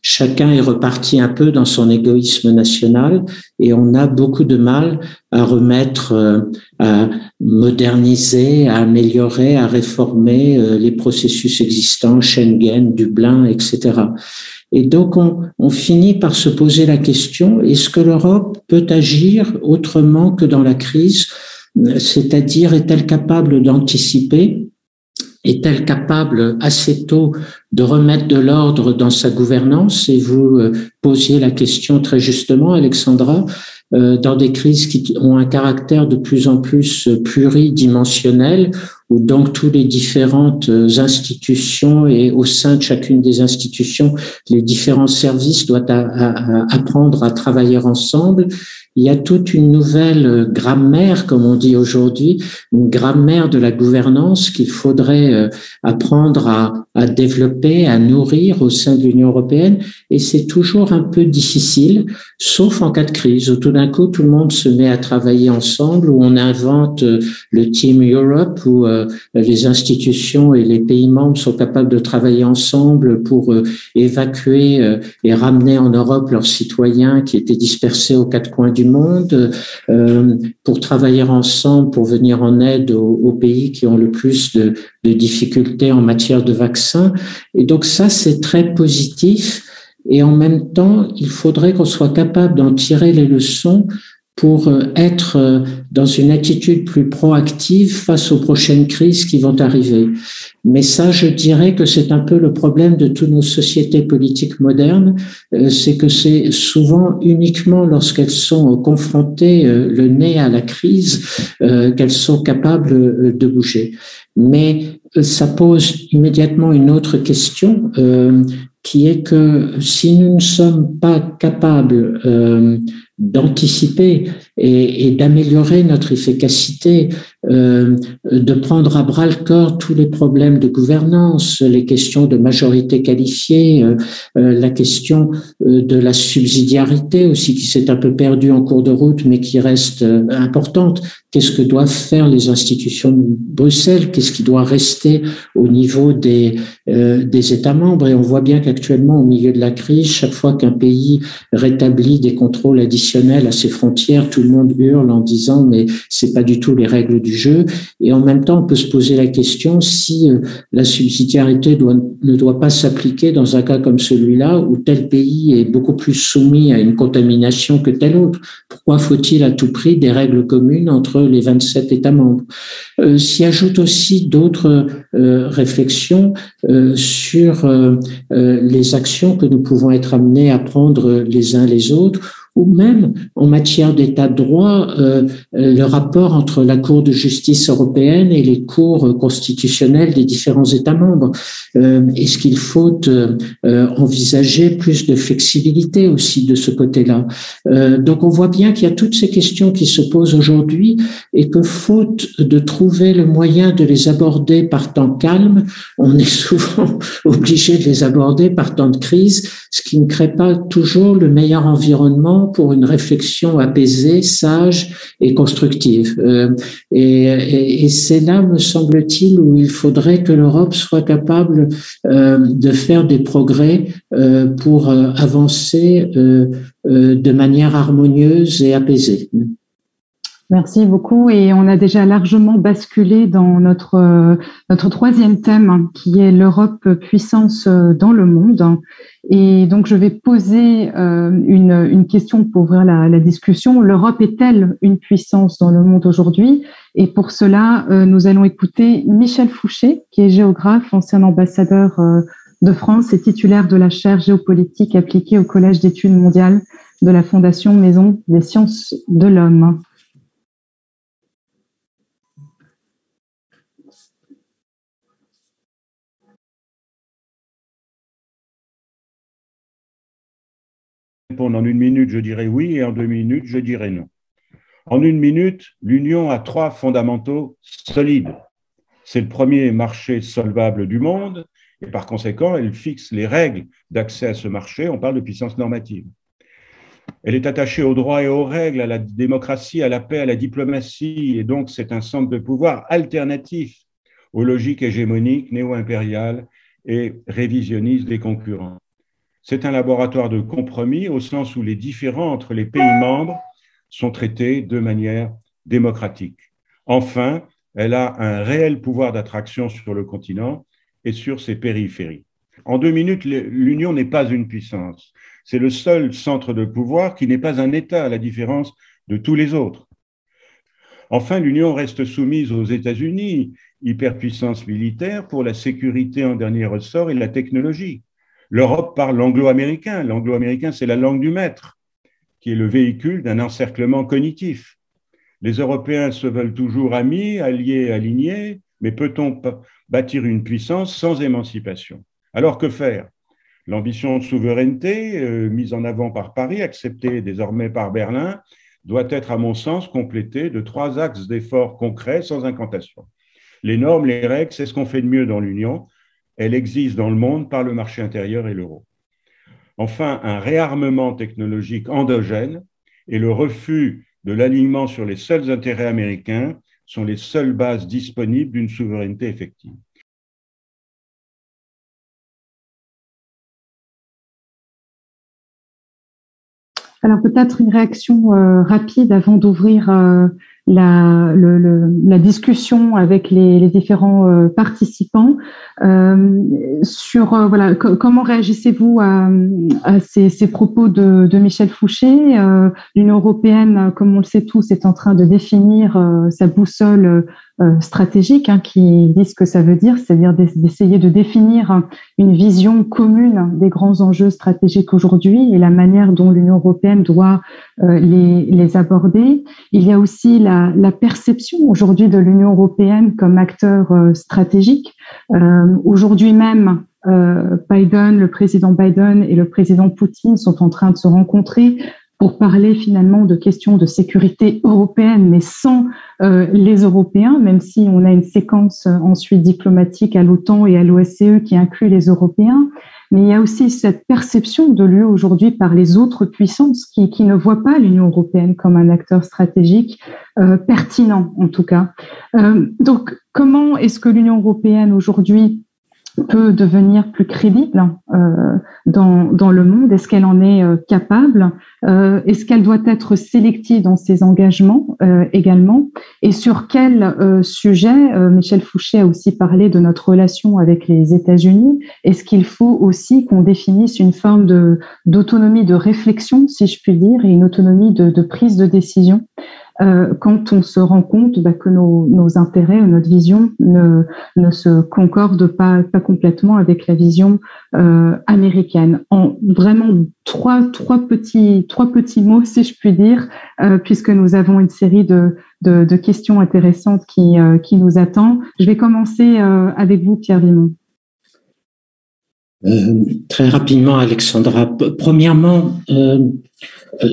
Chacun est reparti un peu dans son égoïsme national et on a beaucoup de mal à remettre, à moderniser, à améliorer, à réformer les processus existants, Schengen, Dublin, etc. Et donc, on finit par se poser la question, est-ce que l'Europe peut agir autrement que dans la crise? C'est-à-dire, est-elle capable d'anticiper? Est-elle capable assez tôt de remettre de l'ordre dans sa gouvernance? Et vous posiez la question très justement, Alexandra, dans des crises qui ont un caractère de plus en plus pluridimensionnel, où donc toutes les différentes institutions et au sein de chacune des institutions, les différents services doivent apprendre à travailler ensemble. Il y a toute une nouvelle grammaire, comme on dit aujourd'hui, une grammaire de la gouvernance qu'il faudrait apprendre à développer, à nourrir au sein de l'Union européenne. Et c'est toujours un peu difficile, sauf en cas de crise, où tout d'un coup, tout le monde se met à travailler ensemble, où on invente le Team Europe, où les institutions et les pays membres sont capables de travailler ensemble pour évacuer et ramener en Europe leurs citoyens qui étaient dispersés aux quatre coins du monde, pour travailler ensemble, pour venir en aide aux pays qui ont le plus de difficultés en matière de vaccins. Et donc ça, c'est très positif. Et en même temps, il faudrait qu'on soit capable d'en tirer les leçons pour être dans une attitude plus proactive face aux prochaines crises qui vont arriver. Mais ça, je dirais que c'est un peu le problème de toutes nos sociétés politiques modernes, c'est que c'est souvent uniquement lorsqu'elles sont confrontées le nez à la crise qu'elles sont capables de bouger. Mais ça pose immédiatement une autre question, qui est que si nous ne sommes pas capables d'anticiper et d'améliorer notre efficacité, de prendre à bras le corps tous les problèmes de gouvernance, les questions de majorité qualifiée, la question de la subsidiarité aussi qui s'est un peu perdue en cours de route mais qui reste importante. Qu'est-ce que doivent faire les institutions de Bruxelles? Qu'est-ce qui doit rester au niveau des États membres? Et on voit bien qu'actuellement, au milieu de la crise, chaque fois qu'un pays rétablit des contrôles additionnels traditionnel à ses frontières, tout le monde hurle en disant mais c'est pas du tout les règles du jeu. Et en même temps, on peut se poser la question si la subsidiarité ne doit pas s'appliquer dans un cas comme celui-là où tel pays est beaucoup plus soumis à une contamination que tel autre. Pourquoi faut-il à tout prix des règles communes entre les 27 États membres? S'y ajoutent aussi d'autres réflexions sur les actions que nous pouvons être amenés à prendre les uns les autres, ou même en matière d'état de droit, le rapport entre la Cour de justice européenne et les cours constitutionnelles des différents États membres. Est-ce qu'il faut envisager plus de flexibilité aussi de ce côté-là? Donc on voit bien qu'il y a toutes ces questions qui se posent aujourd'hui et que faute de trouver le moyen de les aborder par temps calme, on est souvent obligé de les aborder par temps de crise, ce qui ne crée pas toujours le meilleur environnement pour une réflexion apaisée, sage et constructive. Et c'est là, me semble-t-il, où il faudrait que l'Europe soit capable de faire des progrès pour avancer de manière harmonieuse et apaisée. Merci beaucoup. Et on a déjà largement basculé dans notre troisième thème, qui est l'Europe puissance dans le monde. Et donc, je vais poser une question pour ouvrir la discussion. L'Europe est-elle une puissance dans le monde aujourd'hui? Et pour cela, nous allons écouter Michel Fouché, qui est géographe, ancien ambassadeur de France et titulaire de la chaire géopolitique appliquée au Collège d'études mondiales de la Fondation Maison des sciences de l'homme. En 1 minute, je dirais oui, et en 2 minutes, je dirais non. En 1 minute, l'Union a 3 fondamentaux solides. C'est le premier marché solvable du monde, et par conséquent, elle fixe les règles d'accès à ce marché. On parle de puissance normative. Elle est attachée aux droits et aux règles, à la démocratie, à la paix, à la diplomatie, et donc c'est un centre de pouvoir alternatif aux logiques hégémoniques, néo-impériales et révisionnistes des concurrents. C'est un laboratoire de compromis au sens où les différends entre les pays membres sont traités de manière démocratique. Enfin, elle a un réel pouvoir d'attraction sur le continent et sur ses périphéries. En 2 minutes, l'Union n'est pas une puissance. C'est le seul centre de pouvoir qui n'est pas un État, à la différence de tous les autres. Enfin, l'Union reste soumise aux États-Unis, hyperpuissance militaire, pour la sécurité en dernier ressort et la technologie. L'Europe parle l'anglo-américain. L'anglo-américain, c'est la langue du maître, qui est le véhicule d'un encerclement cognitif. Les Européens se veulent toujours amis, alliés, alignés, mais peut-on bâtir une puissance sans émancipation? Alors que faire? L'ambition de souveraineté, mise en avant par Paris, acceptée désormais par Berlin, doit être, à mon sens, complétée de 3 axes d'efforts concrets sans incantation. Les normes, les règles, c'est ce qu'on fait de mieux dans l'Union. Elle existe dans le monde par le marché intérieur et l'euro. Enfin, un réarmement technologique endogène et le refus de l'alignement sur les seuls intérêts américains sont les seules bases disponibles d'une souveraineté effective. Alors peut-être une réaction rapide avant d'ouvrir la discussion avec les différents participants sur voilà comment réagissez-vous à ces propos de Michel Fouché? L'Union européenne, comme on le sait tous, est en train de définir sa boussole stratégique, qui dit ce que ça veut dire, c'est-à-dire d'essayer de définir une vision commune des grands enjeux stratégiques aujourd'hui et la manière dont l'Union européenne doit les aborder. Il y a aussi la perception aujourd'hui de l'Union européenne comme acteur stratégique. Aujourd'hui même, le président Biden et le président Poutine sont en train de se rencontrer pour parler finalement de questions de sécurité européenne, mais sans les Européens, même si on a une séquence ensuite diplomatique à l'OTAN et à l'OSCE qui inclut les Européens. Mais il y a aussi cette perception de l'UE aujourd'hui par les autres puissances qui ne voient pas l'Union européenne comme un acteur stratégique pertinent, en tout cas. Donc, comment est-ce que l'Union européenne aujourd'hui peut devenir plus crédible dans le monde? Est-ce qu'elle en est capable? Est-ce qu'elle doit être sélective dans ses engagements également? Et sur quel sujet? Michel Fouché a aussi parlé de notre relation avec les États-Unis. Est-ce qu'il faut aussi qu'on définisse une forme d'autonomie de réflexion, si je puis dire, et une autonomie de prise de décision quand on se rend compte que nos intérêts, notre vision ne se concordent pas complètement avec la vision américaine. En vraiment trois petits mots, si je puis dire, puisque nous avons une série de questions intéressantes qui nous attend. Je vais commencer avec vous, Pierre Vimont. Très rapidement, Alexandra. Premièrement,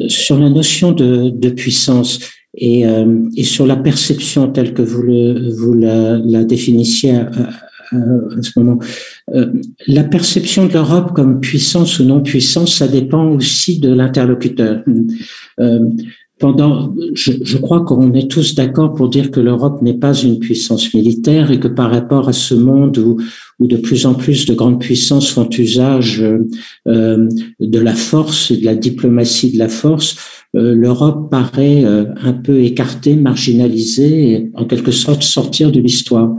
sur la notion de puissance et sur la perception telle que vous la définissiez à ce moment, la perception de l'Europe comme puissance ou non puissance, ça dépend aussi de l'interlocuteur. Je crois qu'on est tous d'accord pour dire que l'Europe n'est pas une puissance militaire et que par rapport à ce monde où de plus en plus de grandes puissances font usage de la force et de la diplomatie de la force, l'Europe paraît un peu écartée, marginalisée, et en quelque sorte sortir de l'histoire.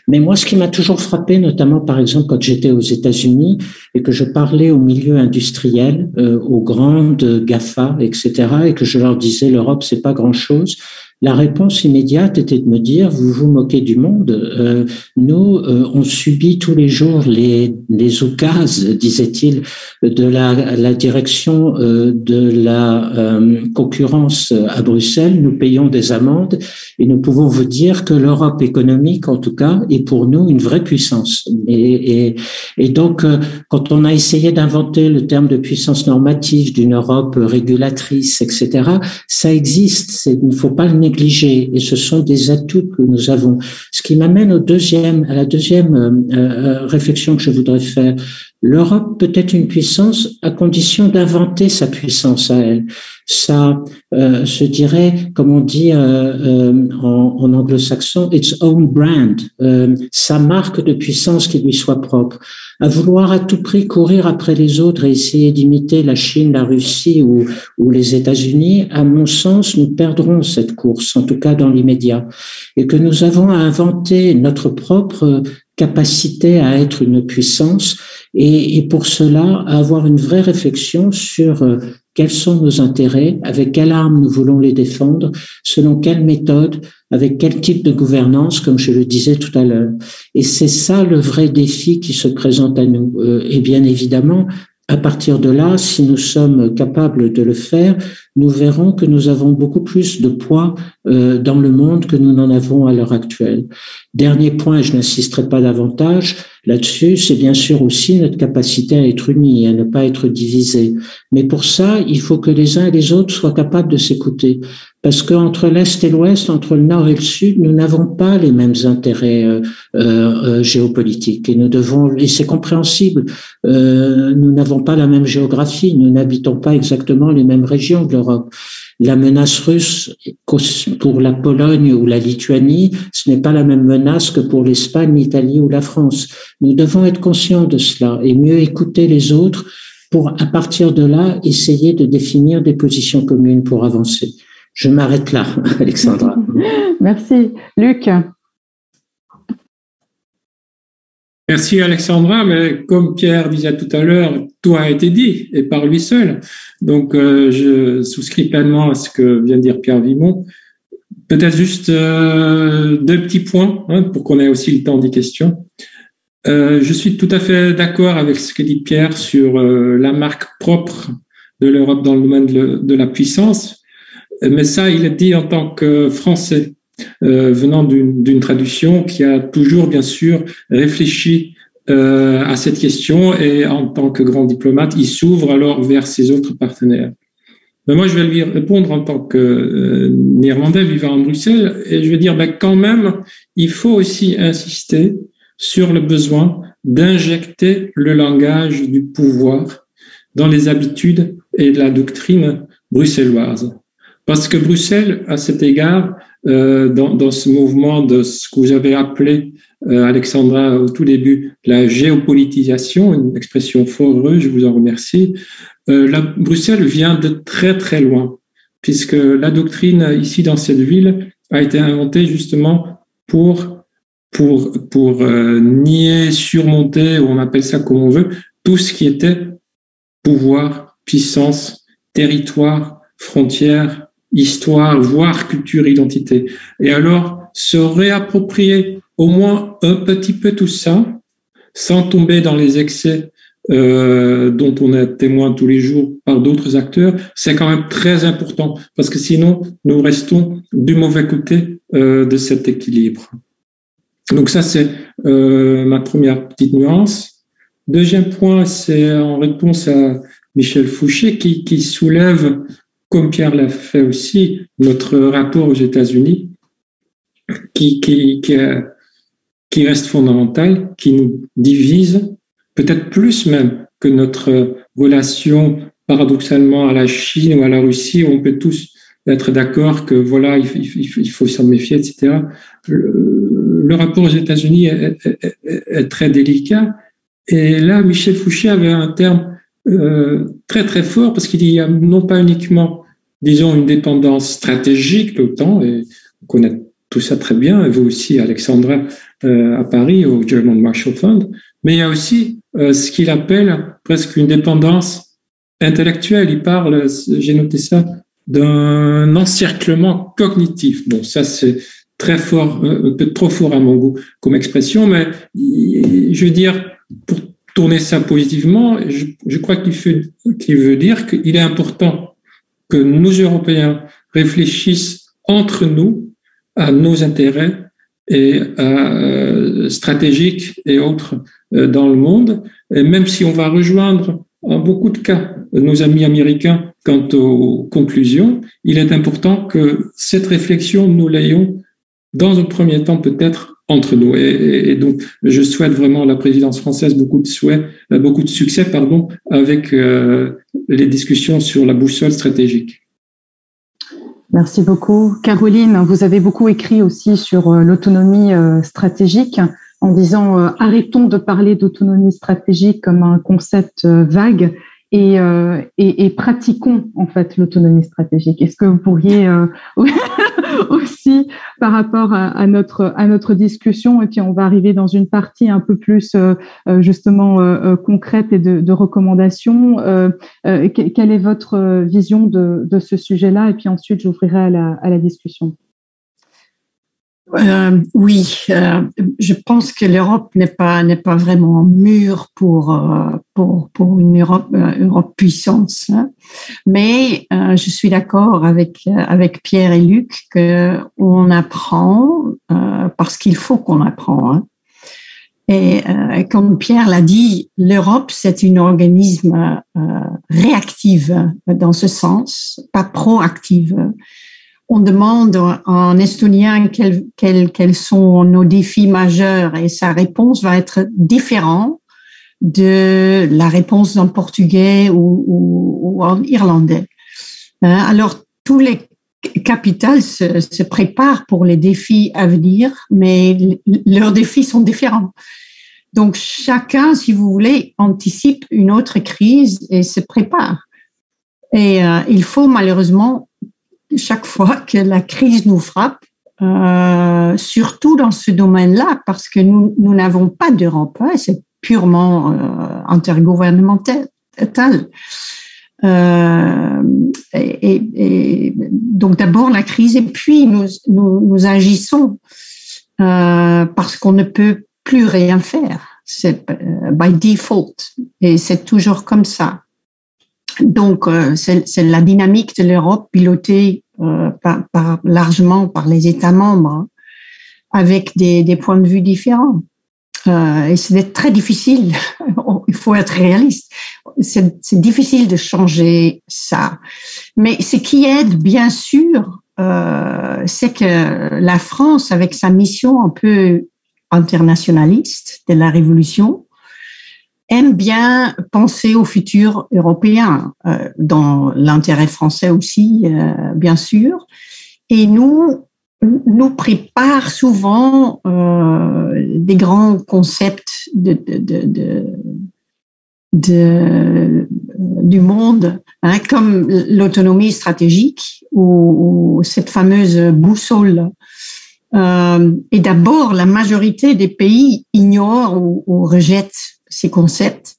Mais moi, ce qui m'a toujours frappé, notamment par exemple quand j'étais aux États-Unis et que je parlais au milieu industriel, aux grandes GAFA, etc., et que je leur disais l'Europe, c'est pas grand-chose, la réponse immédiate était de me dire, vous vous moquez du monde, nous, on subit tous les jours les oukases, disait-il, de la direction de la concurrence à Bruxelles. Nous payons des amendes et nous pouvons vous dire que l'Europe économique, en tout cas, est pour nous une vraie puissance. Et donc, quand on a essayé d'inventer le terme de puissance normative, d'une Europe régulatrice, etc., ça existe, il ne faut pas le négliger, et ce sont des atouts que nous avons. Ce qui m'amène à la deuxième réflexion que je voudrais faire. L'Europe peut être une puissance à condition d'inventer sa puissance à elle. Ça, je dirais, comme on dit en anglo-saxon, its own brand, sa marque de puissance qui lui soit propre. À vouloir à tout prix courir après les autres et essayer d'imiter la Chine, la Russie ou les États-Unis, à mon sens, nous perdrons cette course, en tout cas dans l'immédiat, et que nous avons à inventer notre propre capacité à être une puissance et pour cela à avoir une vraie réflexion sur quels sont nos intérêts, avec quelle arme nous voulons les défendre, selon quelle méthode, avec quel type de gouvernance, comme je le disais tout à l'heure. Et c'est ça le vrai défi qui se présente à nous. Et bien évidemment, à partir de là, si nous sommes capables de le faire, nous verrons que nous avons beaucoup plus de poids dans le monde que nous n'en avons à l'heure actuelle. Dernier point, je n'insisterai pas davantage là-dessus, c'est bien sûr aussi notre capacité à être unis, à ne pas être divisés. Mais pour ça, il faut que les uns et les autres soient capables de s'écouter. Parce qu'entre l'Est et l'Ouest, entre le Nord et le Sud, nous n'avons pas les mêmes intérêts géopolitiques. Et c'est compréhensible, nous n'avons pas la même géographie, nous n'habitons pas exactement les mêmes régions de l'Europe. La menace russe pour la Pologne ou la Lituanie, ce n'est pas la même menace que pour l'Espagne, l'Italie ou la France. Nous devons être conscients de cela et mieux écouter les autres pour, à partir de là, essayer de définir des positions communes pour avancer. Je m'arrête là, Alexandra. Merci. Luc. Merci Alexandra, mais comme Pierre disait tout à l'heure, tout a été dit et par lui seul. Donc je souscris pleinement à ce que vient de dire Pierre Vimont. Peut-être juste deux petits points pour qu'on ait aussi le temps des questions. Je suis tout à fait d'accord avec ce que dit Pierre sur la marque propre de l'Europe dans le domaine de la puissance, mais ça il est dit en tant que Français. Venant d'une traduction qui a toujours, bien sûr, réfléchi à cette question et en tant que grand diplomate, il s'ouvre alors vers ses autres partenaires. Mais moi, je vais lui répondre en tant que Néerlandais vivant à Bruxelles et je vais dire, quand même, il faut aussi insister sur le besoin d'injecter le langage du pouvoir dans les habitudes et la doctrine bruxelloise. Parce que Bruxelles, à cet égard, dans ce mouvement de ce que vous avez appelé, Alexandra, au tout début, la géopolitisation, une expression fort heureuse, je vous en remercie. Bruxelles vient de très très loin, puisque la doctrine ici dans cette ville a été inventée justement pour nier, surmonter, ou on appelle ça comme on veut, tout ce qui était pouvoir, puissance, territoire, frontières, histoire, voire culture, identité. Et alors, se réapproprier au moins un petit peu tout ça, sans tomber dans les excès dont on est témoin tous les jours par d'autres acteurs, c'est quand même très important, parce que sinon, nous restons du mauvais côté de cet équilibre. Donc ça, c'est ma première petite nuance. Deuxième point, c'est en réponse à Michel Fouché qui soulève, comme Pierre l'a fait aussi, notre rapport aux États-Unis, qui reste fondamental, qui nous divise, peut-être plus même que notre relation paradoxalement à la Chine ou à la Russie, où on peut tous être d'accord que voilà, il faut s'en méfier, etc. Le rapport aux États-Unis est très délicat. Et là, Michel Fouché avait un terme très très fort, parce qu'il y a non pas uniquement, disons, une dépendance stratégique de l'OTAN, et on connaît tout ça très bien, et vous aussi, Alexandra, à Paris, au German Marshall Fund, mais il y a aussi ce qu'il appelle presque une dépendance intellectuelle. Il parle, j'ai noté ça, d'un encerclement cognitif. Bon, ça c'est très fort, un peu trop fort à mon goût comme expression, mais je veux dire, pour tourner ça positivement, je crois qu'il veut dire qu'il est important que nous, Européens, réfléchissent entre nous à nos intérêts et stratégiques et autres dans le monde, et même si on va rejoindre en beaucoup de cas nos amis américains quant aux conclusions, il est important que cette réflexion, nous l'ayons dans un premier temps peut-être entre nous. Et donc, je souhaite vraiment à la présidence française beaucoup de succès, avec les discussions sur la boussole stratégique. Merci beaucoup. Caroline, vous avez beaucoup écrit aussi sur l'autonomie stratégique en disant arrêtons de parler d'autonomie stratégique comme un concept vague et pratiquons en fait l'autonomie stratégique. Est-ce que vous pourriez aussi, par rapport à notre discussion, et puis on va arriver dans une partie un peu plus justement concrète et de recommandations, quelle est votre vision de ce sujet-là, et puis ensuite j'ouvrirai à la discussion. Oui, je pense que l'Europe n'est pas vraiment mûre pour une Europe puissance, hein. Mais je suis d'accord avec Pierre et Luc que on apprend parce qu'il faut qu'on apprend, hein. Et comme Pierre l'a dit, l'Europe c'est un organisme réactif dans ce sens, pas proactif. On demande en estonien quels sont nos défis majeurs, et sa réponse va être différente de la réponse en portugais ou en irlandais. Alors, tous les capitales se préparent pour les défis à venir, mais leurs défis sont différents. Donc, chacun, si vous voulez, anticipe une autre crise et se prépare. Et il faut malheureusement, chaque fois que la crise nous frappe, surtout dans ce domaine-là, parce que nous n'avons pas d'Europe, hein, c'est purement intergouvernemental. Et donc d'abord la crise, et puis nous agissons parce qu'on ne peut plus rien faire. C'est by default, et c'est toujours comme ça. Donc, c'est la dynamique de l'Europe pilotée largement par les États membres, avec des points de vue différents. Et c'est très difficile, il faut être réaliste, c'est difficile de changer ça. Mais ce qui aide, bien sûr, c'est que la France, avec sa mission un peu internationaliste de la Révolution, aime bien penser au futur européen, dans l'intérêt français aussi, bien sûr. Et nous, nous prépare souvent des grands concepts du monde, hein, comme l'autonomie stratégique ou cette fameuse boussole. Et d'abord, la majorité des pays ignorent ou rejettent ces concepts.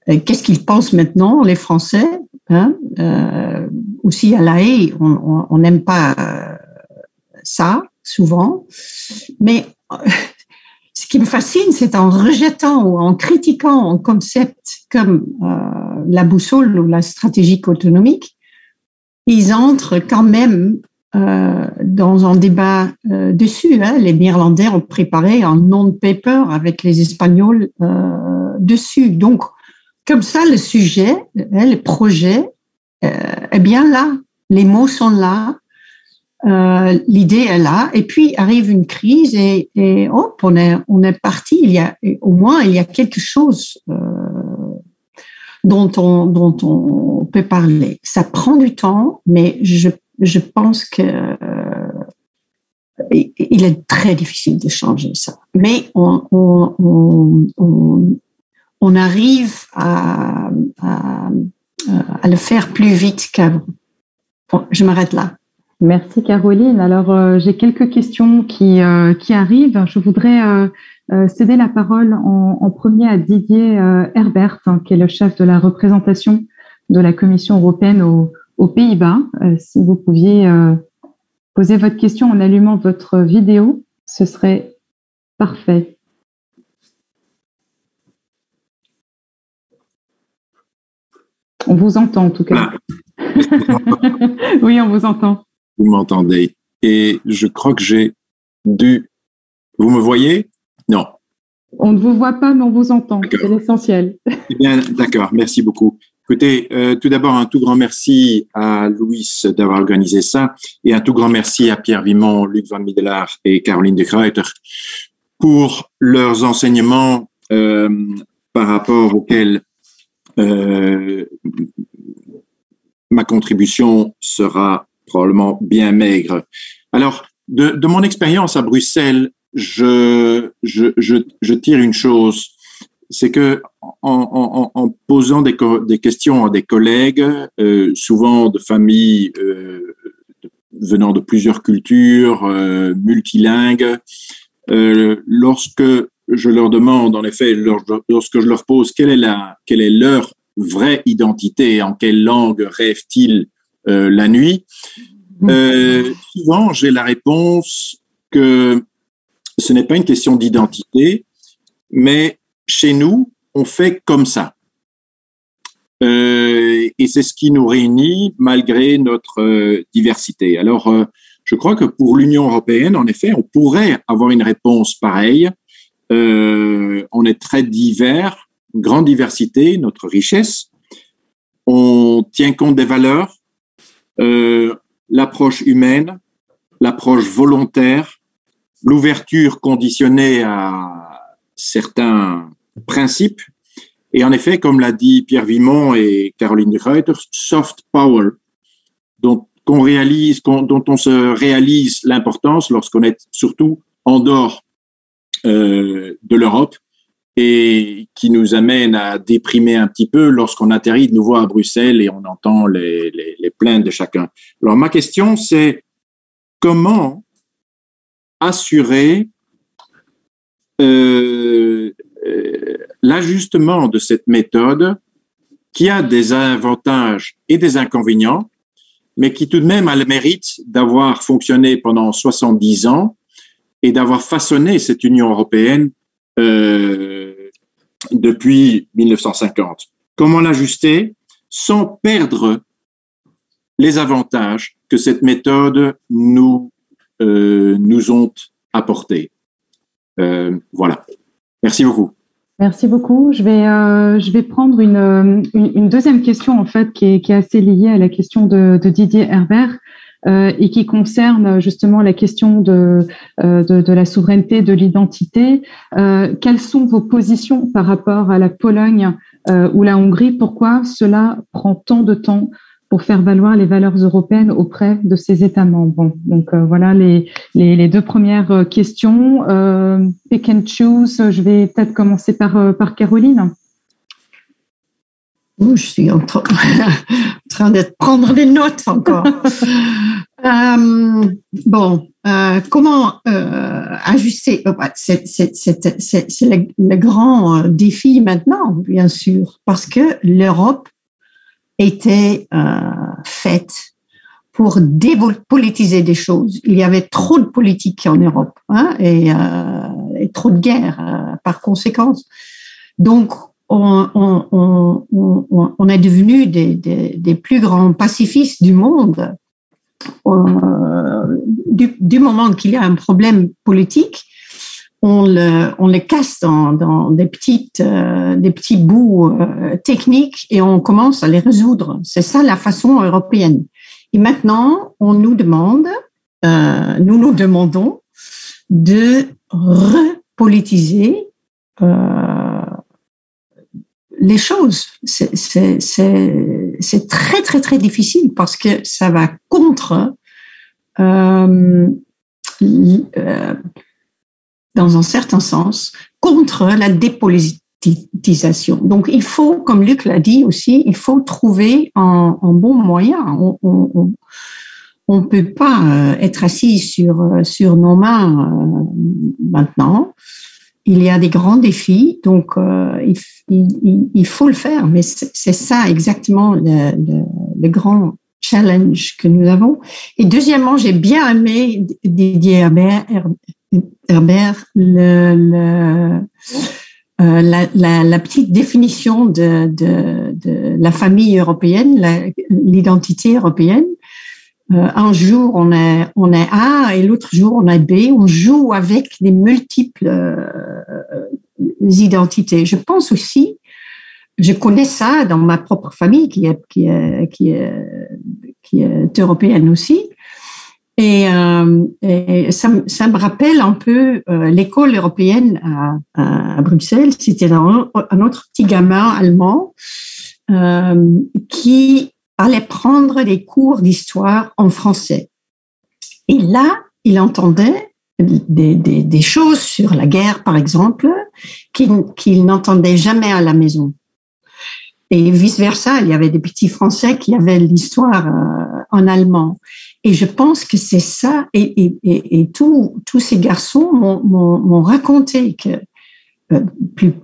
Qu'est-ce qu'ils pensent maintenant, les Français, hein? Aussi à La Haye, on n'aime pas ça, souvent. Mais ce qui me fascine, c'est en rejetant ou en critiquant un concept comme la boussole ou la stratégie autonomique, ils entrent quand même dans un débat dessus. Hein. Les Néerlandais ont préparé un non-paper avec les Espagnols dessus. Donc, comme ça, le sujet, le projet est bien là. Les mots sont là. L'idée est là. Et puis, arrive une crise et hop, on est parti. Au moins, il y a quelque chose dont on peut parler. Ça prend du temps, mais je pense que il est très difficile de changer ça. Mais on arrive à le faire plus vite qu'avant. Bon, je m'arrête là. Merci Caroline. Alors, j'ai quelques questions qui arrivent. Je voudrais céder la parole en premier à Didier Herbert, qui est le chef de la représentation de la Commission européenne aux Pays-Bas. Si vous pouviez poser votre question en allumant votre vidéo, ce serait parfait. On vous entend en tout cas. Oui, on vous entend. Vous m'entendez. Et je crois que j'ai dû... Vous me voyez? Non. On ne vous voit pas, mais on vous entend. C'est l'essentiel. Eh bien, d'accord. Merci beaucoup. Écoutez, tout d'abord, un tout grand merci à Louis d'avoir organisé ça et un tout grand merci à Pierre Vimont, Luc Van Middelaar et Caroline de Gruyter pour leurs enseignements par rapport auxquels ma contribution sera probablement bien maigre. Alors, de mon expérience à Bruxelles, je tire une chose, c'est que en posant des questions à des collègues, souvent de familles venant de plusieurs cultures, multilingues, lorsque je leur demande, en effet, lorsque je leur pose quelle est leur vraie identité, en quelle langue rêvent-ils la nuit, souvent j'ai la réponse que ce n'est pas une question d'identité, mais chez nous, on fait comme ça. Et c'est ce qui nous réunit malgré notre diversité. Alors, je crois que pour l'Union européenne, en effet, on pourrait avoir une réponse pareille. On est très divers, une grande diversité, notre richesse. On tient compte des valeurs, l'approche humaine, l'approche volontaire, l'ouverture conditionnée à certains principes. Et en effet, comme l'a dit Pierre Vimont et Caroline de Gruyter, soft power, dont on se réalise l'importance lorsqu'on est surtout en dehors de l'Europe et qui nous amène à déprimer un petit peu lorsqu'on atterrit de nouveau à Bruxelles et on entend les plaintes de chacun. Alors ma question, c'est comment assurer l'ajustement de cette méthode qui a des avantages et des inconvénients, mais qui tout de même a le mérite d'avoir fonctionné pendant 70 ans et d'avoir façonné cette Union européenne depuis 1950. Comment l'ajuster sans perdre les avantages que cette méthode nous ont apportés. Voilà. Merci beaucoup. Merci beaucoup. Je vais prendre une deuxième question en fait qui est assez liée à la question de Didier Herbert et qui concerne justement la question de la souveraineté, de l'identité. Quelles sont vos positions par rapport à la Pologne ou la Hongrie? Pourquoi cela prend tant de temps pour faire valoir les valeurs européennes auprès de ses États membres. Donc voilà les deux premières questions. Pick and choose. Je vais peut-être commencer par Caroline. Je suis en train de prendre des notes encore. Comment ajuster? C'est le grand défi maintenant, bien sûr, parce que l'Europe était faite pour dépolitiser des choses. Il y avait trop de politique en Europe, et trop de guerres par conséquence. Donc, on est devenu des plus grands pacifistes du monde. Du moment qu'il y a un problème politique, on le casse dans des petits bouts techniques et on commence à les résoudre. C'est ça la façon européenne. Et maintenant, on nous demande, nous demandons de repolitiser les choses. C'est très, très, très difficile parce que ça va contre, dans un certain sens, contre la dépolitisation. Donc, il faut, comme Luc l'a dit aussi, il faut trouver un bon moyen. On peut pas être assis sur nos mains maintenant. Il y a des grands défis, donc il faut le faire. Mais c'est ça exactement le grand challenge que nous avons. Et deuxièmement, j'ai bien aimé Didier Herbert la petite définition de la famille européenne, l'identité européenne. Un jour, on est A et l'autre jour, on est B. On joue avec des multiples identités. Je pense aussi, je connais ça dans ma propre famille qui est européenne aussi. Et ça me rappelle un peu l'école européenne à Bruxelles. C'était un autre petit gamin allemand qui allait prendre des cours d'histoire en français. Et là, il entendait des choses sur la guerre, par exemple, qu'il n'entendait jamais à la maison. Et vice-versa, il y avait des petits Français qui avaient l'histoire en allemand. Et je pense que c'est ça. Et tous ces garçons m'ont raconté que,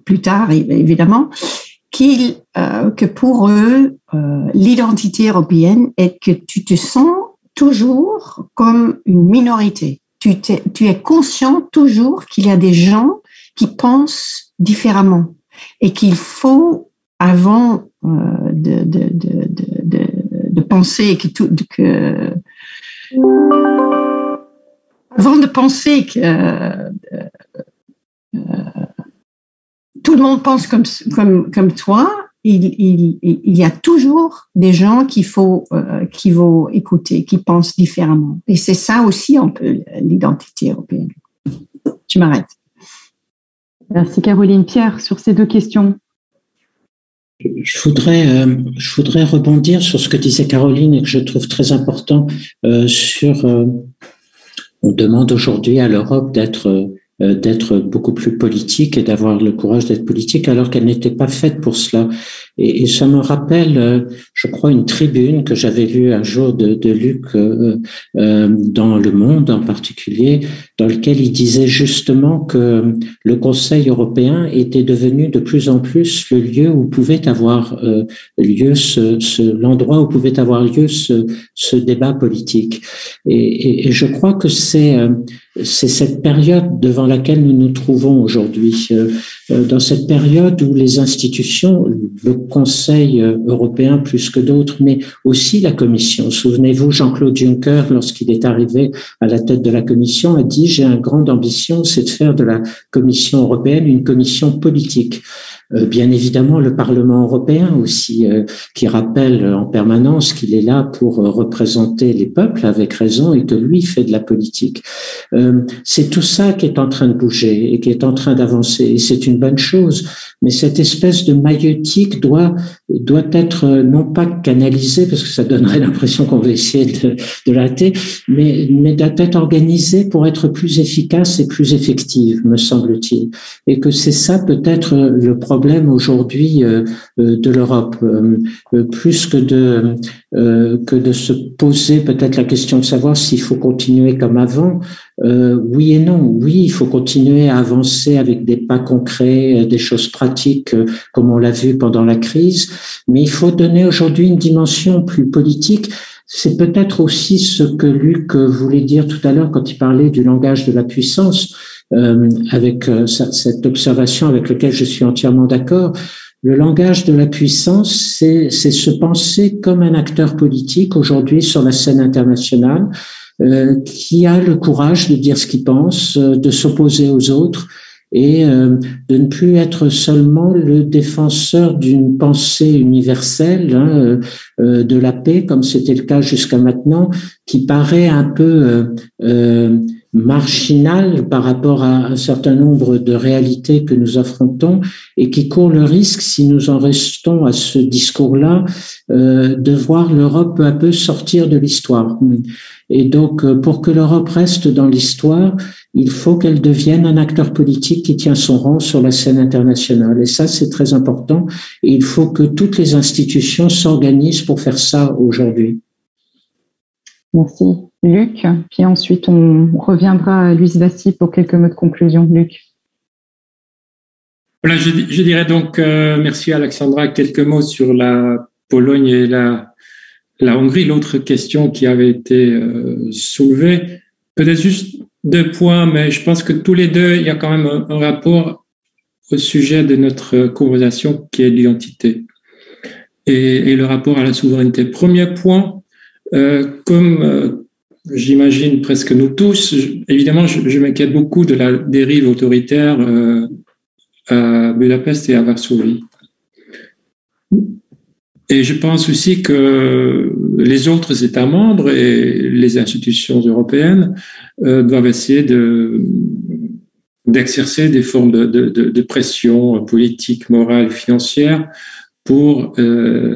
plus tard, évidemment, que pour eux, l'identité européenne est que tu te sens toujours comme une minorité. Tu es conscient toujours qu'il y a des gens qui pensent différemment et qu'il faut, avant de penser avant de penser que tout le monde pense comme toi, il y a toujours des gens qu'il faut écouter, qui pensent différemment. Et c'est ça aussi un peu l'identité européenne. Je m'arrête. Merci Caroline. Pierre, sur ces deux questions. Je voudrais rebondir sur ce que disait Caroline et que je trouve très important on demande aujourd'hui à l'Europe d'être beaucoup plus politique et d'avoir le courage d'être politique alors qu'elle n'était pas faite pour cela. Et ça me rappelle, je crois, une tribune que j'avais lue un jour de Luc dans Le Monde en particulier, dans lequel il disait justement que le Conseil européen était devenu de plus en plus le lieu où pouvait avoir lieu l'endroit où pouvait avoir lieu ce débat politique. Et je crois que c'est cette période devant laquelle nous nous trouvons aujourd'hui, dans cette période où les institutions, le Conseil européen plus que d'autres, mais aussi la Commission. Souvenez-vous, Jean-Claude Juncker, lorsqu'il est arrivé à la tête de la Commission, a dit « J'ai une grande ambition, c'est de faire de la Commission européenne une commission politique ». Bien évidemment, le Parlement européen aussi, qui rappelle en permanence qu'il est là pour représenter les peuples avec raison et que lui fait de la politique. C'est tout ça qui est en train de bouger et qui est en train d'avancer. Et c'est une bonne chose. Mais cette espèce de maïeutique doit être non pas canalisée, parce que ça donnerait l'impression qu'on veut essayer de l'hâter, mais doit être organisée pour être plus efficace et plus effective, me semble-t-il. Et que c'est ça peut-être le problème aujourd'hui de l'Europe, plus que de se poser peut-être la question de savoir s'il faut continuer comme avant. Oui et non. Oui, il faut continuer à avancer avec des pas concrets, des choses pratiques, comme on l'a vu pendant la crise, mais il faut donner aujourd'hui une dimension plus politique. C'est peut-être aussi ce que Luc voulait dire tout à l'heure quand il parlait du langage de la puissance, avec cette observation avec laquelle je suis entièrement d'accord. Le langage de la puissance, c'est se penser comme un acteur politique aujourd'hui sur la scène internationale, qui a le courage de dire ce qu'il pense, de s'opposer aux autres et de ne plus être seulement le défenseur d'une pensée universelle, de la paix, comme c'était le cas jusqu'à maintenant, qui paraît un peu marginal par rapport à un certain nombre de réalités que nous affrontons et qui court le risque, si nous en restons à ce discours-là, de voir l'Europe peu à peu sortir de l'histoire. Et donc, pour que l'Europe reste dans l'histoire, il faut qu'elle devienne un acteur politique qui tient son rang sur la scène internationale. Et ça, c'est très important. Et il faut que toutes les institutions s'organisent pour faire ça aujourd'hui. Merci, Luc. Puis ensuite, on reviendra à Louise Bassi pour quelques mots de conclusion. Luc. Voilà, je dirais donc merci Alexandra. Quelques mots sur la Pologne et la Hongrie. L'autre question qui avait été soulevée, peut-être juste 2 points, mais je pense que tous les deux, il y a quand même un rapport au sujet de notre conversation qui est l'identité et le rapport à la souveraineté. Premier point, comme j'imagine presque nous tous, évidemment, je m'inquiète beaucoup de la dérive autoritaire à Budapest et à Varsovie. Et je pense aussi que les autres États membres et les institutions européennes doivent essayer d'exercer des formes de pression politique, morale, financière pour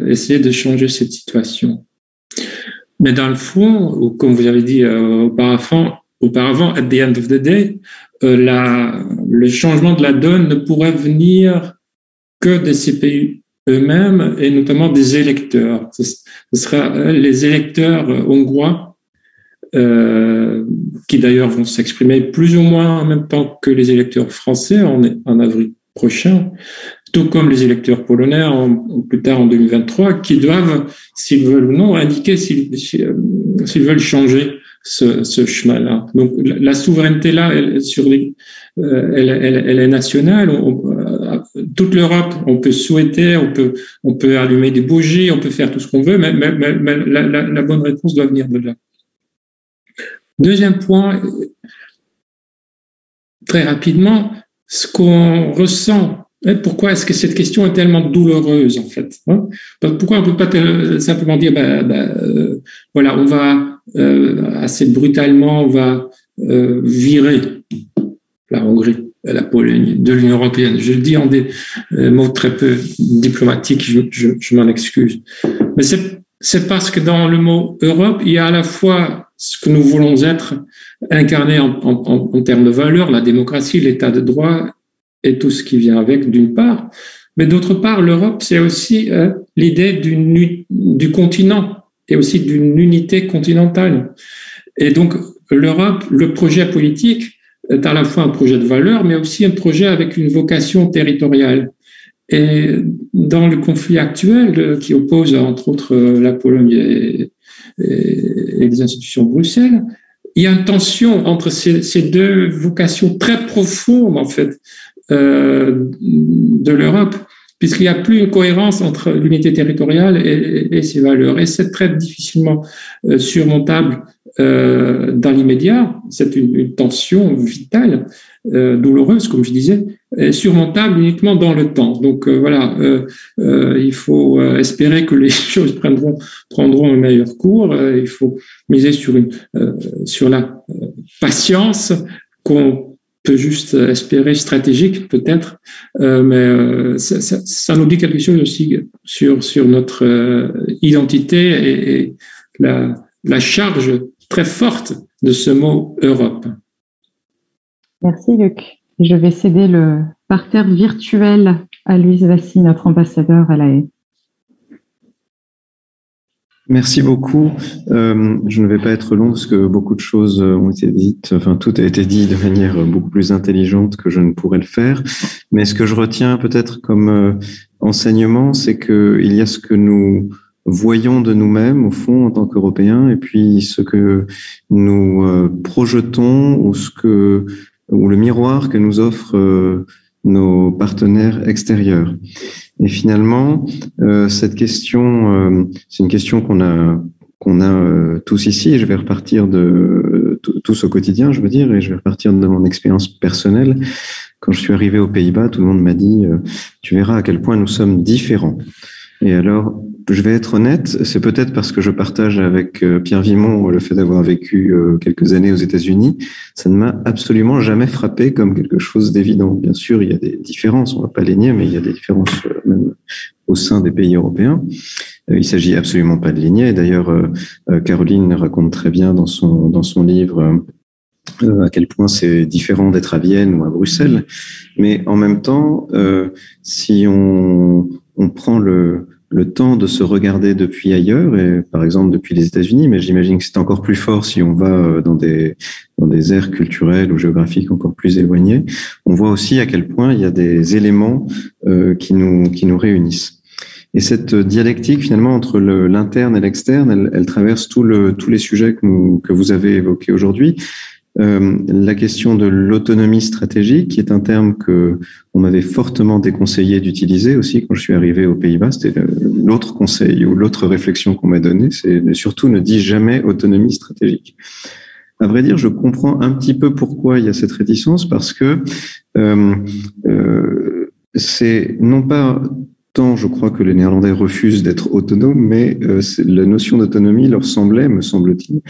essayer de changer cette situation. Mais dans le fond, comme vous avez dit auparavant, at the end of the day, le changement de la donne ne pourrait venir que de ces pays eux-mêmes et notamment des électeurs. Ce sera les électeurs hongrois qui d'ailleurs vont s'exprimer plus ou moins en même temps que les électeurs français en avril prochain, tout comme les électeurs polonais plus tard en 2023, qui doivent, s'ils veulent ou non, indiquer s'ils veulent changer ce chemin-là. Donc la souveraineté là, elle est nationale. Toute l'Europe, on peut souhaiter, on peut allumer des bougies, on peut faire tout ce qu'on veut, mais la bonne réponse doit venir de là. Deuxième point, très rapidement, ce qu'on ressent. Pourquoi est-ce que cette question est tellement douloureuse, en fait, hein? Pourquoi on ne peut pas simplement dire, voilà, on va assez brutalement, on va virer la Hongrie, la Pologne de l'Union européenne. Je le dis en des mots très peu diplomatiques, je m'en excuse. Mais c'est parce que dans le mot Europe, il y a à la fois ce que nous voulons être incarné en termes de valeurs, la démocratie, l'état de droit, et tout ce qui vient avec, d'une part. Mais d'autre part, l'Europe, c'est aussi l'idée du continent et aussi d'une unité continentale. Et donc, l'Europe, le projet politique, est à la fois un projet de valeur, mais aussi un projet avec une vocation territoriale. Et dans le conflit actuel qui oppose, entre autres, la Pologne et les institutions de Bruxelles, il y a une tension entre ces deux vocations très profondes, en fait, de l'Europe, puisqu'il n'y a plus une cohérence entre l'unité territoriale et ses valeurs. Et c'est très difficilement surmontable dans l'immédiat, c'est une tension vitale, douloureuse, comme je disais, surmontable uniquement dans le temps. Donc voilà, il faut espérer que les choses prendront un meilleur cours. Il faut miser sur la patience qu'on peut juste espérer stratégique peut-être, mais ça nous dit quelque chose aussi sur notre identité et la charge très forte de ce mot Europe. Merci Luc. Je vais céder le parterre virtuel à Louise Vassy, notre ambassadeur à La Haye. Merci beaucoup. Je ne vais pas être long parce que beaucoup de choses ont été dites, enfin tout a été dit de manière beaucoup plus intelligente que je ne pourrais le faire. Mais ce que je retiens peut-être comme enseignement, c'est qu'il y a ce que nous voyons de nous-mêmes au fond en tant qu'Européens et puis ce que nous projetons ou le miroir que nous offrent nos partenaires extérieurs. Et finalement, cette question, c'est une question qu'on a tous ici, et je vais repartir de tous au quotidien, je veux dire, et je vais repartir de mon expérience personnelle. Quand je suis arrivé aux Pays-Bas, tout le monde m'a dit tu verras à quel point nous sommes différents. Et alors, je vais être honnête, c'est peut-être parce que je partage avec Pierre Vimont le fait d'avoir vécu quelques années aux États-Unis, ça ne m'a absolument jamais frappé comme quelque chose d'évident. Bien sûr, il y a des différences, on ne va pas les nier, mais il y a des différences même au sein des pays européens. Il s'agit absolument pas de les nier. D'ailleurs, Caroline raconte très bien dans son livre à quel point c'est différent d'être à Vienne ou à Bruxelles. Mais en même temps, si on prend le temps de se regarder depuis ailleurs, et par exemple depuis les États-Unis, mais j'imagine que c'est encore plus fort si on va dans des aires culturelles ou géographiques encore plus éloignées, on voit aussi à quel point il y a des éléments qui nous réunissent. Et cette dialectique finalement entre l'interne et l'externe, elle traverse tous les sujets que vous avez évoqués aujourd'hui. La question de l'autonomie stratégique, qui est un terme que on m'avait fortement déconseillé d'utiliser aussi quand je suis arrivé aux Pays-Bas. C'était l'autre conseil ou l'autre réflexion qu'on m'a donnée, c'est surtout ne dis jamais autonomie stratégique. À vrai dire, je comprends un petit peu pourquoi il y a cette réticence, parce que c'est non pas tant, je crois, que les Néerlandais refusent d'être autonomes, mais la notion d'autonomie leur semblait, me semble-t-il,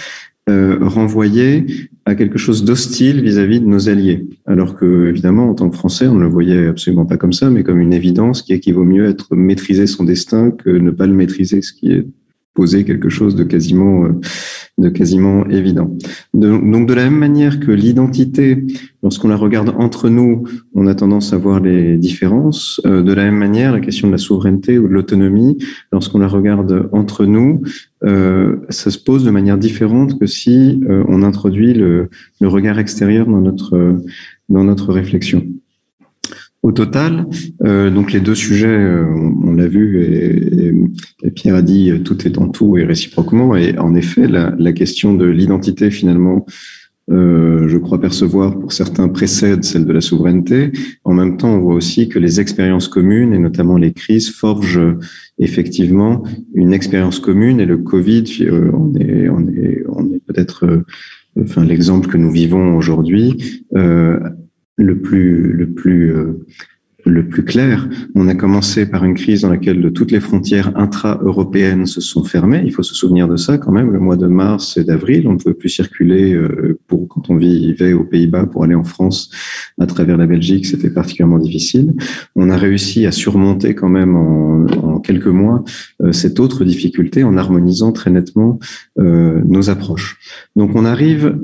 renvoyer à quelque chose d'hostile vis-à-vis de nos alliés. Alors que, évidemment, en tant que Français, on ne le voyait absolument pas comme ça, mais comme une évidence qui est qu'il vaut mieux être maîtriser son destin que ne pas le maîtriser, ce qui est poser quelque chose de quasiment évident. Donc de la même manière que l'identité, lorsqu'on la regarde entre nous, on a tendance à voir les différences. De la même manière, la question de la souveraineté ou de l'autonomie, lorsqu'on la regarde entre nous, ça se pose de manière différente que si on introduit le regard extérieur dans notre réflexion. Au total, donc les deux sujets, on l'a vu, et Pierre a dit tout est en tout et réciproquement. Et en effet, la question de l'identité, finalement, je crois percevoir pour certains précède celle de la souveraineté. En même temps, on voit aussi que les expériences communes et notamment les crises forgent effectivement une expérience commune. Et le Covid, on est peut-être, enfin l'exemple que nous vivons aujourd'hui. Le plus clair. On a commencé par une crise dans laquelle toutes les frontières intra-européennes se sont fermées. Il faut se souvenir de ça quand même. Le mois de mars et d'avril, on ne pouvait plus circuler quand on vivait aux Pays-Bas pour aller en France à travers la Belgique. C'était particulièrement difficile. On a réussi à surmonter quand même en quelques mois cette autre difficulté en harmonisant très nettement nos approches. Donc on arrive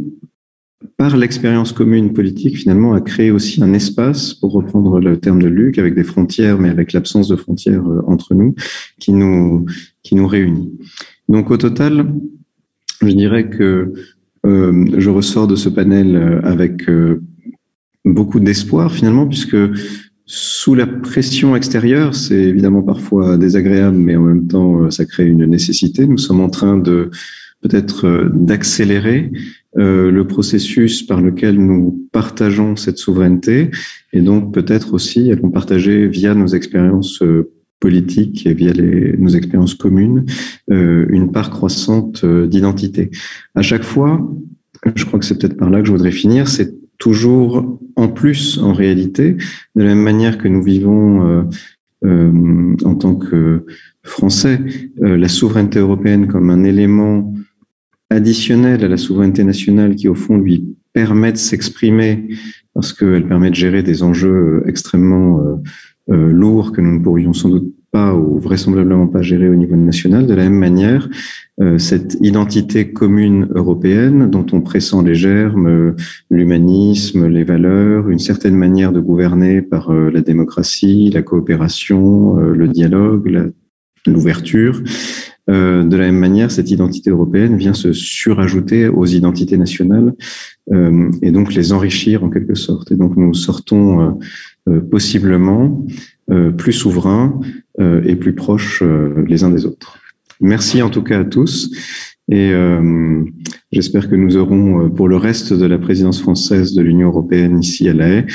par l'expérience commune politique, finalement, à créer aussi un espace, pour reprendre le terme de Luc, avec des frontières, mais avec l'absence de frontières entre nous, qui nous réunit. Donc, au total, je dirais que je ressors de ce panel avec beaucoup d'espoir, finalement, puisque sous la pression extérieure, c'est évidemment parfois désagréable, mais en même temps, ça crée une nécessité. Nous sommes en train peut-être d'accélérer le processus par lequel nous partageons cette souveraineté, et donc peut-être aussi allons partager via nos expériences politique et via nos expériences communes, une part croissante d'identité. À chaque fois, je crois que c'est peut-être par là que je voudrais finir, c'est toujours en plus, en réalité, de la même manière que nous vivons en tant que Français, la souveraineté européenne comme un élément additionnel à la souveraineté nationale qui, au fond, lui permet de s'exprimer parce qu'elle permet de gérer des enjeux extrêmement lourds que nous ne pourrions sans doute pas ou vraisemblablement pas gérer au niveau national. De la même manière, cette identité commune européenne dont on pressent les germes, l'humanisme, les valeurs, une certaine manière de gouverner par la démocratie, la coopération, le dialogue, l'ouverture. De la même manière, cette identité européenne vient se surajouter aux identités nationales et donc les enrichir en quelque sorte. Et donc nous sortons possiblement plus souverains et plus proches les uns des autres. Merci en tout cas à tous et j'espère que nous aurons pour le reste de la présidence française de l'Union européenne ici à La Haye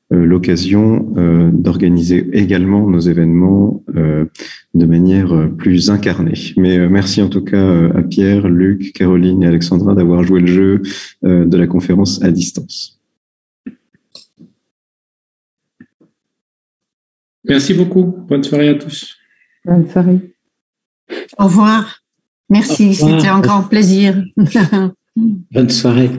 l'occasion d'organiser également nos événements de manière plus incarnée. Mais merci en tout cas à Pierre, Luc, Caroline et Alexandra d'avoir joué le jeu de la conférence à distance. Merci beaucoup. Bonne soirée à tous. Bonne soirée. Au revoir. Merci, c'était un grand plaisir. Bonne soirée.